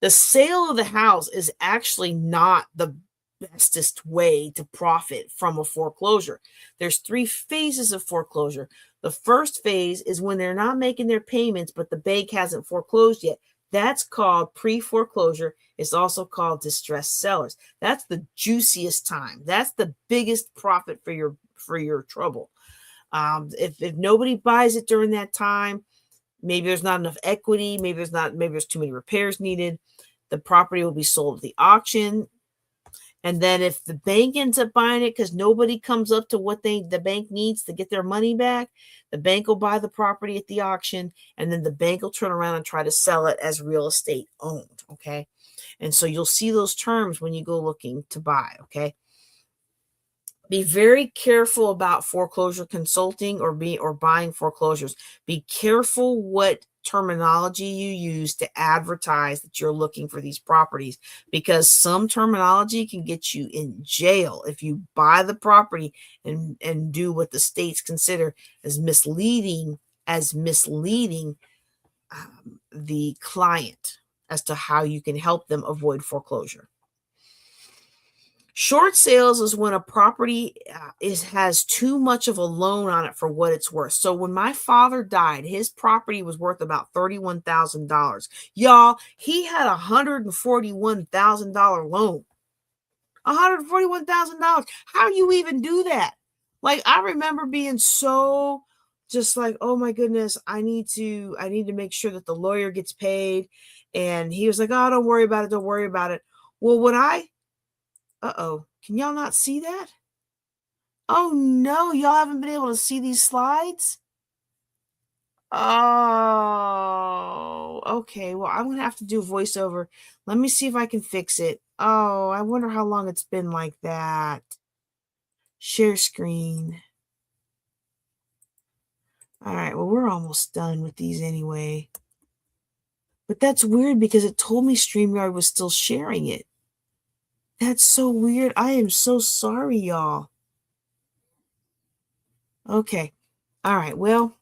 The sale of the house is actually not the bestest way to profit from a foreclosure. There's 3 phases of foreclosure. The first phase is when they're not making their payments, but the bank hasn't foreclosed yet. That's called pre-foreclosure. It's also called distressed sellers. That's the juiciest time. That's the biggest profit for your trouble. If nobody buys it during that time, maybe there's not enough equity, maybe there's too many repairs needed. The property will be sold at the auction. And then if the bank ends up buying it because nobody comes up to what the bank needs to get their money back, the bank will buy the property at the auction, and then the bank will turn around and try to sell it as real estate owned. Okay. And so you'll see those terms when you go looking to buy. Okay. Be very careful about foreclosure consulting or buying foreclosures. Be careful what terminology you use to advertise that you're looking for these properties, because some terminology can get you in jail if you buy the property and do what the states consider as misleading the client as to how you can help them avoid foreclosure. Short sales is when a property has too much of a loan on it for what it's worth. So when my father died, his property was worth about $31,000. Y'all, he had a $141,000 loan. $141,000. How you even do that? Like, I remember being so just like, oh my goodness, I need to make sure that the lawyer gets paid. And he was like, oh, don't worry about it. Don't worry about it. Well, uh-oh, can y'all not see that? Oh no, y'all haven't been able to see these slides? Oh, okay. Well, I'm gonna have to do voiceover. Let me see if I can fix it. Oh, I wonder how long it's been like that. Share screen. All right, well, we're almost done with these anyway. But that's weird because it told me StreamYard was still sharing it. That's so weird. I am so sorry, y'all. Okay. All right. Well,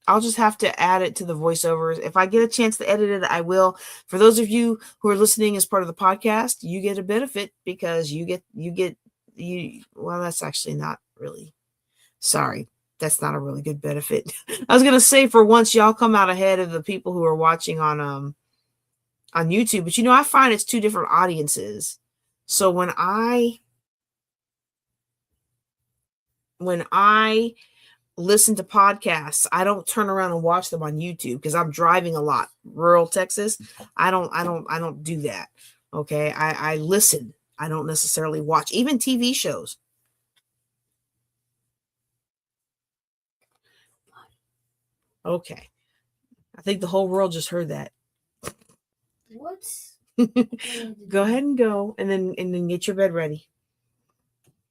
I'll just have to add it to the voiceovers. If I get a chance to edit it, I will. For those of you who are listening as part of the podcast, you get a benefit because well, that's actually not really, sorry. That's not a really good benefit. I was going to say, for once, y'all come out ahead of the people who are watching on YouTube, but I find it's two different audiences. So when I listen to podcasts, I don't turn around and watch them on YouTube because I'm driving a lot. Rural Texas, I don't do that. Okay, I listen. I don't necessarily watch even TV shows. Okay, I think the whole world just heard that. What's Go ahead and go, and then get your bed ready.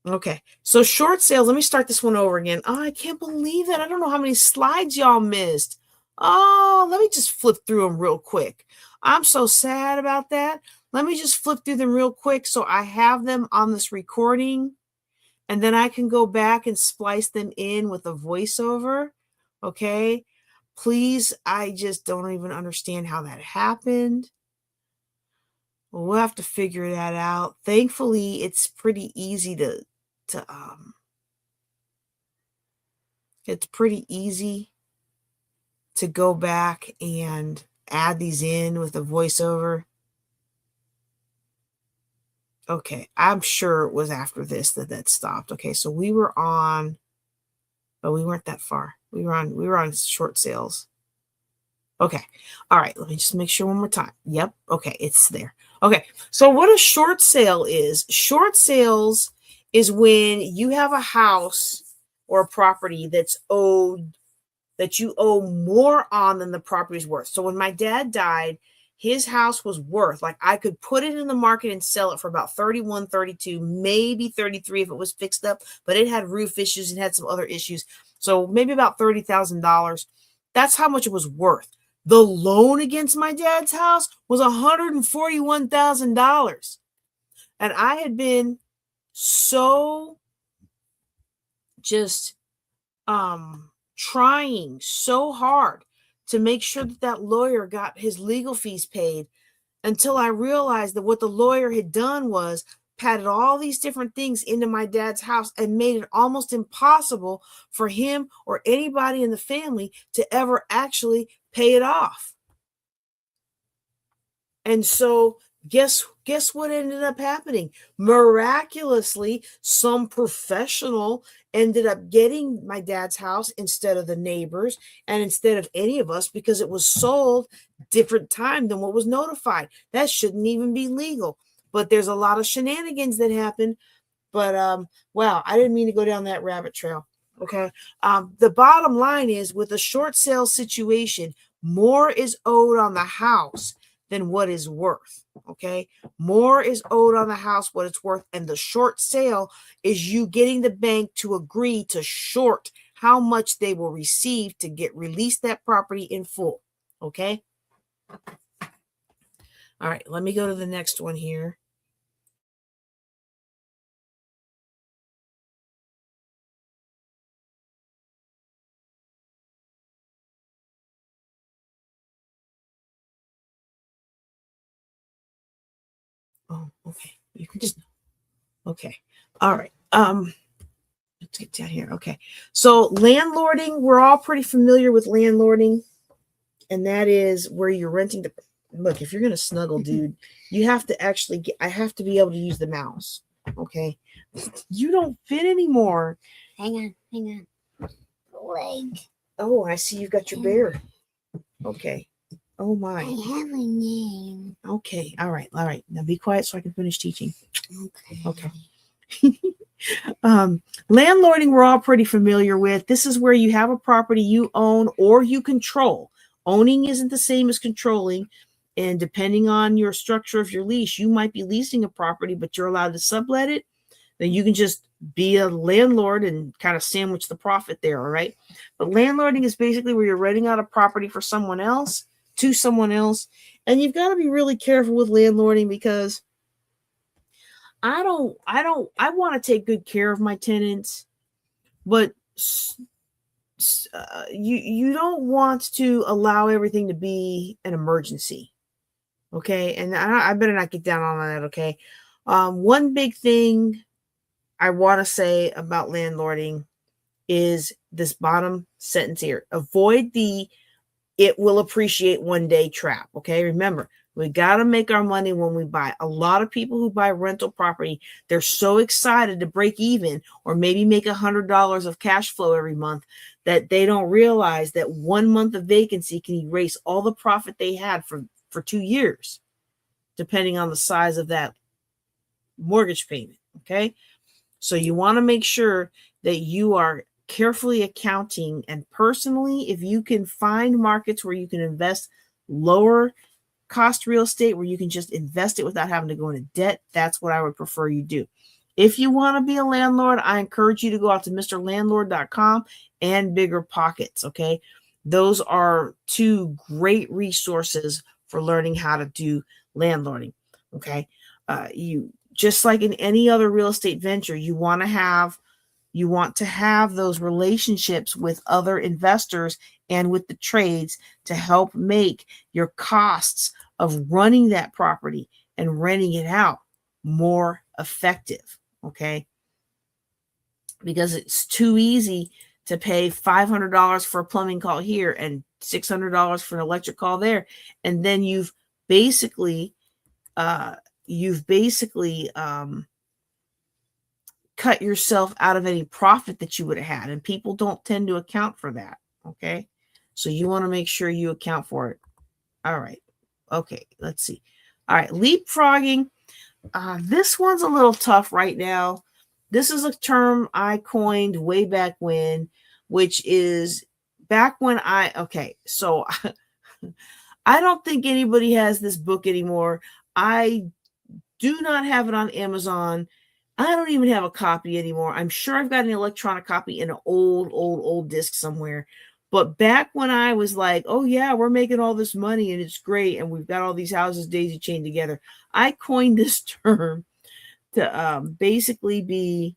Okay, so short sales. Let me start this one over again. Oh, I can't believe that. I don't know how many slides y'all missed. Oh, let me just flip through them real quick. I'm so sad about that. Let me just flip through them real quick so I have them on this recording, and then I can go back and splice them in with a voiceover. Okay, please. I just don't even understand how that happened. We'll have to figure that out. Thankfully, it's pretty easy it's pretty easy to go back and add these in with a voiceover. Okay, I'm sure it was after this that stopped. Okay, so we were on, but we weren't that far. We were on short sales. Okay. All right, let me just make sure one more time. Yep. Okay, it's there. Okay, so what a short sale is. Short sales is when you have a house or a property that you owe more on than the property's worth. So when my dad died, his house was worth, like, I could put it in the market and sell it for about 31, 32, maybe 33 if it was fixed up, but it had roof issues and had some other issues. So maybe about $30,000. That's how much it was worth. The loan against my dad's house was $141,000. And I had been so just trying so hard to make sure that lawyer got his legal fees paid, until I realized that what the lawyer had done was patted all these different things into my dad's house and made it almost impossible for him or anybody in the family to ever actually pay it off. And so guess what ended up happening? Miraculously, some professional ended up getting my dad's house instead of the neighbors and instead of any of us, because it was sold different time than what was notified. That shouldn't even be legal. but there's a lot of shenanigans that happen. But wow, I didn't mean to go down that rabbit trail. Okay. The bottom line is, with a short sale situation, more is owed on the house than what is worth. Okay. More is owed on the house what it's worth. And the short sale is you getting the bank to agree to short how much they will receive to get release that property in full. Okay. All right. Let me go to the next one here. Oh, okay. You can just, okay. All right. Let's get down here. Okay. So landlording, we're all pretty familiar with landlording. And that is where you're renting the, look, if you're going to snuggle, dude, you have to actually I have to be able to use the mouse. Okay. You don't fit anymore. Hang on. Leg. Oh, I see you've got your bear. Okay. Oh my. I have a name. Okay. All right. Now be quiet so I can finish teaching. Okay. Landlording, we're all pretty familiar with. This is where you have a property you own or you control. Owning isn't the same as controlling. And depending on your structure of your lease, you might be leasing a property, but you're allowed to sublet it. Then you can just be a landlord and kind of sandwich the profit there. All right. But landlording is basically where you're renting out a property for someone else, to someone else. And you've got to be really careful with landlording, because I want to take good care of my tenants, but you don't want to allow everything to be an emergency. Okay. And I better not get down on that. Okay. One big thing I want to say about landlording is this bottom sentence here. Avoid the "it will appreciate one day" trap. Okay. Remember, we got to make our money when we buy. A lot of people who buy rental property, they're so excited to break even or maybe make $100 of cash flow every month that they don't realize that 1 month of vacancy can erase all the profit they had for 2 years, depending on the size of that mortgage payment. Okay. So you want to make sure that you are carefully accounting, and personally, if you can find markets where you can invest lower cost real estate, where you can just invest it without having to go into debt, that's what I would prefer you do. If you want to be a landlord, I encourage you to go out to mrlandlord.com and Bigger Pockets. Okay. Those are two great resources for learning how to do landlording. Okay. You just like in any other real estate venture, you want to have those relationships with other investors and with the trades to help make your costs of running that property and renting it out more effective. Okay. Because it's too easy to pay $500 for a plumbing call here and $600 for an electric call there. And then you've basically cut yourself out of any profit that you would have had. And people don't tend to account for that. Okay. So you want to make sure you account for it. All right. Okay. Let's see. All right. Leapfrogging. This one's a little tough right now. This is a term I coined way back when, which is back when so I don't think anybody has this book anymore. I do not have it on Amazon. I don't even have a copy anymore. I'm sure I've got an electronic copy in an old disc somewhere. But back when I was like, oh yeah, we're making all this money and it's great, and we've got all these houses daisy chained together, I coined this term to basically be,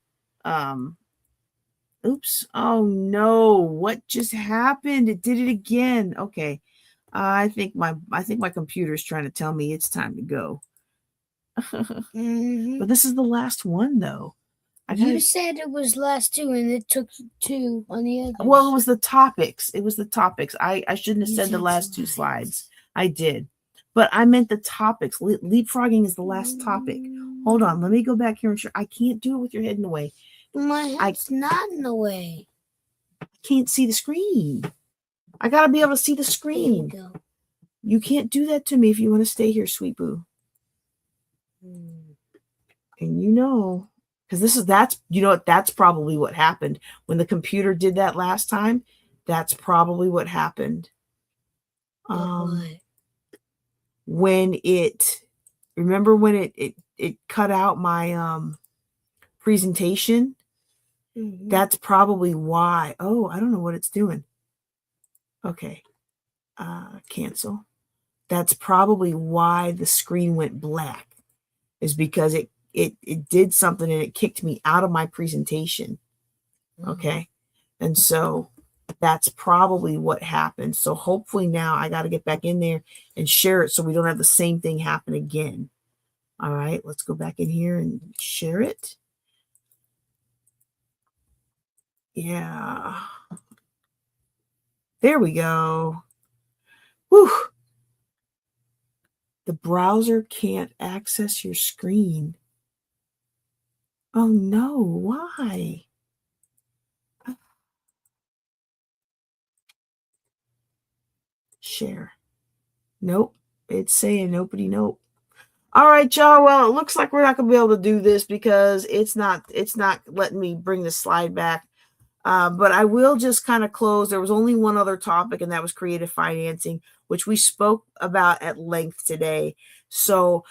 oops, oh no, what just happened? It did it again. Okay. I think my computer is trying to tell me it's time to go. But this is the last one, though. You said it was last two, and it took two on the other. Well, it was the topics. I shouldn't have said the last two slides. I did, but I meant the topics. Leapfrogging is the last topic. Hold on, let me go back here and show. I can't do it with your head in the way. My head's not in the way. I can't see the screen. I gotta be able to see the screen. You can't do that to me if you want to stay here, sweet boo. And because that's probably what happened when the computer did that last time. That's probably what happened. What? When remember when it cut out my presentation? Mm-hmm. That's probably why. Oh, I don't know what it's doing. Okay. Cancel. That's probably why the screen went black, is because it did something and it kicked me out of my presentation. Okay. And so that's probably what happened. So hopefully now I got to get back in there and share it so we don't have the same thing happen again. All right, let's go back in here and share it. Yeah. There we go. Whew. The browser can't access your screen. Oh no, why? Share. Nope. It's saying nobody, nope. All right, y'all. Well, it looks like we're not gonna be able to do this because it's not letting me bring the slide back. But I will just kind of close. There was only one other topic, and that was creative financing, which we spoke about at length today. So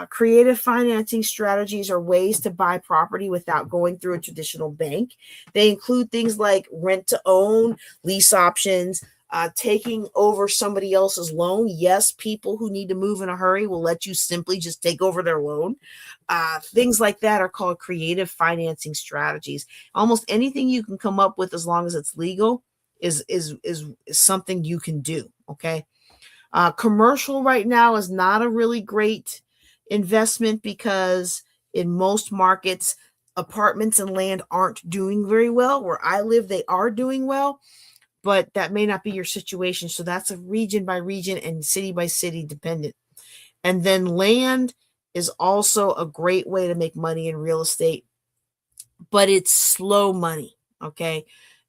creative financing strategies are ways to buy property without going through a traditional bank. They include things like rent to own, lease options, taking over somebody else's loan. Yes, people who need to move in a hurry will let you simply just take over their loan. Things like that are called creative financing strategies. Almost anything you can come up with, as long as it's legal, is something you can do. Okay. Commercial right now is not a really great investment because in most markets, apartments and land aren't doing very well. Where I live, they are doing well, but that may not be your situation. So that's a region by region and city by city dependent. And then land is also a great way to make money in real estate, but it's slow money. Okay.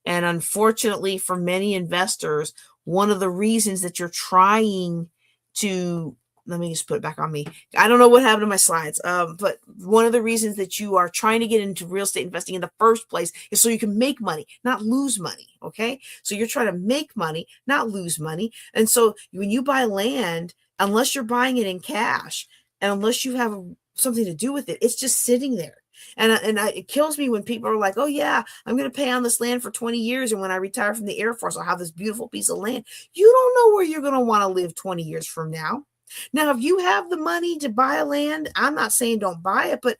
And unfortunately for many investors, one of the reasons that you're trying to, let me just put it back on me. I don't know what happened to my slides. But one of the reasons that you are trying to get into real estate investing in the first place is so you can make money, not lose money. Okay. So you're trying to make money, not lose money. And so when you buy land, unless you're buying it in cash and unless you have something to do with it, it's just sitting there. And it kills me when people are like, oh, yeah, I'm going to pay on this land for 20 years. And when I retire from the Air Force, I'll have this beautiful piece of land. You don't know where you're going to want to live 20 years from now. Now, if you have the money to buy a land, I'm not saying don't buy it, but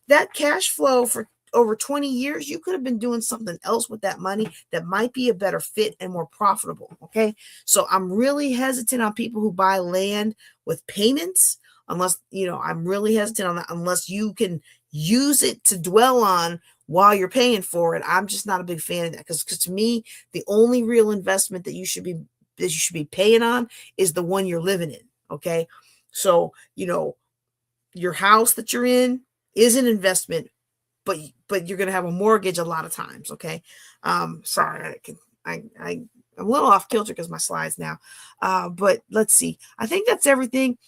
that cash flow for over 20 years, you could have been doing something else with that money that might be a better fit and more profitable. Okay. So I'm really hesitant on people who buy land with payments, unless, I'm really hesitant on that, unless you can use it to dwell on while you're paying for it. I'm just not a big fan of that because to me, the only real investment that you should be paying on is the one you're living in. Okay. So, your house that you're in is an investment, but you're going to have a mortgage a lot of times. Okay. Sorry, I'm a little off kilter because my slides now. But let's see. I think that's everything.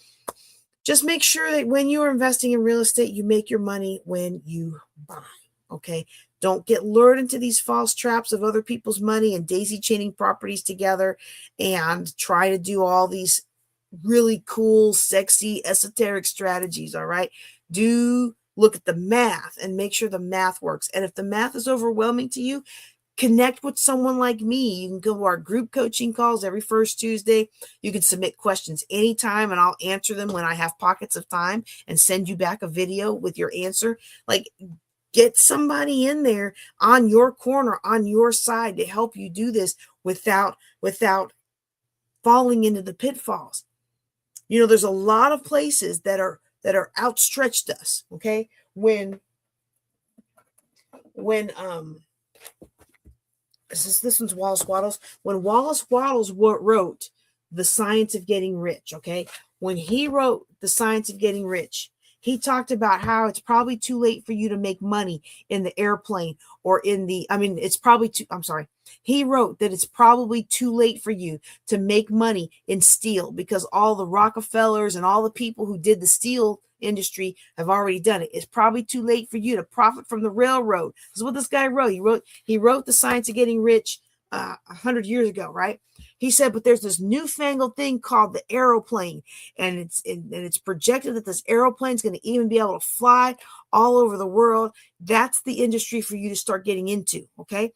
Just make sure that when you're investing in real estate, you make your money when you buy. Okay. Don't get lured into these false traps of other people's money and daisy chaining properties together and try to do all these really cool, sexy, esoteric strategies. All right. Do look at the math and make sure the math works. And if the math is overwhelming to you, connect with someone like me. You can go to our group coaching calls every first Tuesday. You can submit questions anytime and I'll answer them when I have pockets of time and send you back a video with your answer. Like, get somebody in there on your corner, on your side to help you do this without falling into the pitfalls. There's a lot of places that are outstretched us. Okay. When this one's Wallace Wattles. When Wallace Wattles wrote The Science of Getting Rich, okay, when he wrote The Science of Getting Rich, he talked about how it's probably too late for you to make money in the airplane or he wrote that it's probably too late for you to make money in steel because all the Rockefellers and all the people who did the steel industry have already done it. It's probably too late for you to profit from the railroad. This is what this guy wrote. He wrote The Science of Getting Rich 100 years ago, right? He said, but there's this newfangled thing called the aeroplane, and it's projected that this aeroplane is going to even be able to fly all over the world. That's the industry for you to start getting into, okay?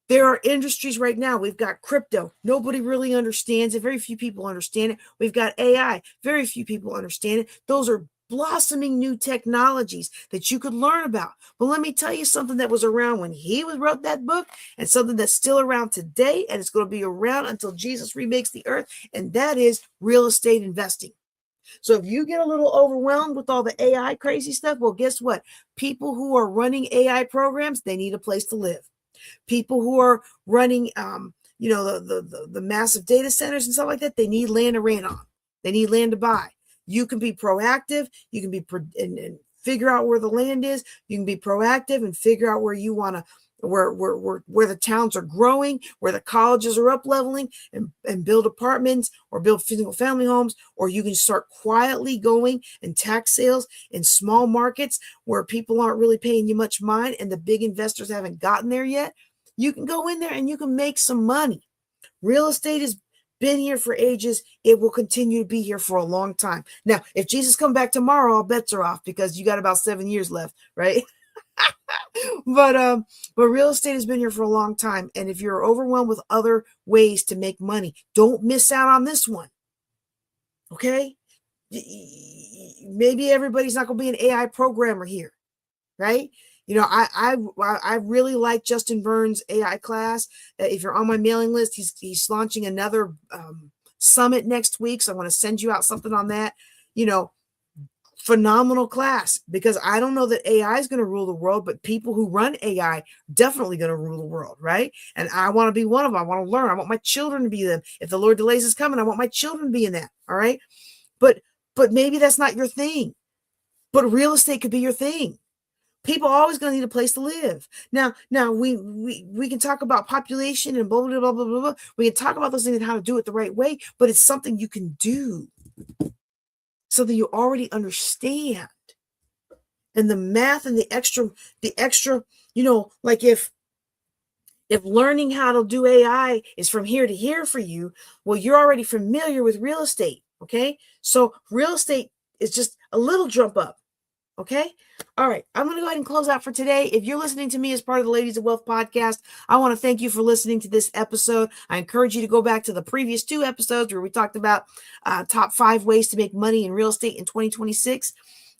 There are industries right now. We've got crypto. Nobody really understands it. Very few people understand it. We've got AI. Very few people understand it. Those are blossoming new technologies that you could learn about. But let me tell you something that was around when he wrote that book, and something that's still around today, and it's going to be around until Jesus remakes the earth, and that is real estate investing. So if you get a little overwhelmed with all the AI crazy stuff, well, guess what? People who are running AI programs, they need a place to live. People who are running, the massive data centers and stuff like that, they need land to rent on. They need land to buy. You can be proactive. You can be and figure out where the land is. You can be proactive and figure out where you want to, where the towns are growing, where the colleges are up leveling, and build apartments or build single family homes. Or you can start quietly going and tax sales in small markets where people aren't really paying you much mind and the big investors haven't gotten there yet. You can go in there and you can make some money. Real estate has been here for ages. It will continue to be here for a long time. Now, if Jesus come back tomorrow, all bets are off, because you got about 7 years left, right? But real estate has been here for a long time. And if you're overwhelmed with other ways to make money, don't miss out on this one. Okay? Maybe everybody's not going to be an AI programmer here, right? You know, I really like Justin Burns' AI class. If you're on my mailing list, he's launching another summit next week. So I want to send you out something on that. You know, phenomenal class, because I don't know that AI is going to rule the world, but people who run AI definitely going to rule the world, right? And I want to be one of them. I want to learn. I want my children to be them. If the Lord delays is coming, I want my children to be in that. All right. But maybe that's not your thing. But real estate could be your thing. People are always going to need a place to live. Now we can talk about population and blah, blah, blah, blah, blah, blah. We can talk about those things and how to do it the right way, but it's something you can do, something you already understand. And the math and the extra, like if learning how to do AI is from here to here for you, well, you're already familiar with real estate. Okay. So real estate is just a little jump up. Okay. All right. I'm going to go ahead and close out for today. If you're listening to me as part of the Ladies of Wealth podcast, I want to thank you for listening to this episode. I encourage you to go back to the previous 2 episodes where we talked about top 5 ways to make money in real estate in 2026.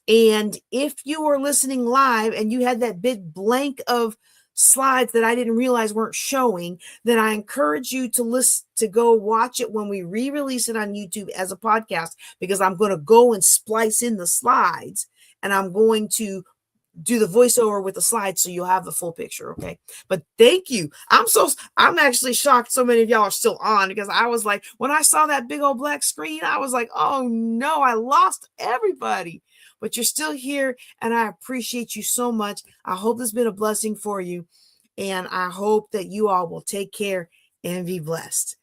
And if you were listening live and you had that big blank of slides that I didn't realize weren't showing, then I encourage you to go watch it when we re-release it on YouTube as a podcast, because I'm going to go and splice in the slides. And I'm going to do the voiceover with the slides so you'll have the full picture. Okay. But thank you. I'm actually shocked so many of y'all are still on, because I was like, when I saw that big old black screen, I was like, oh no, I lost everybody. But you're still here, and I appreciate you so much. I hope this has been a blessing for you, and I hope that you all will take care and be blessed.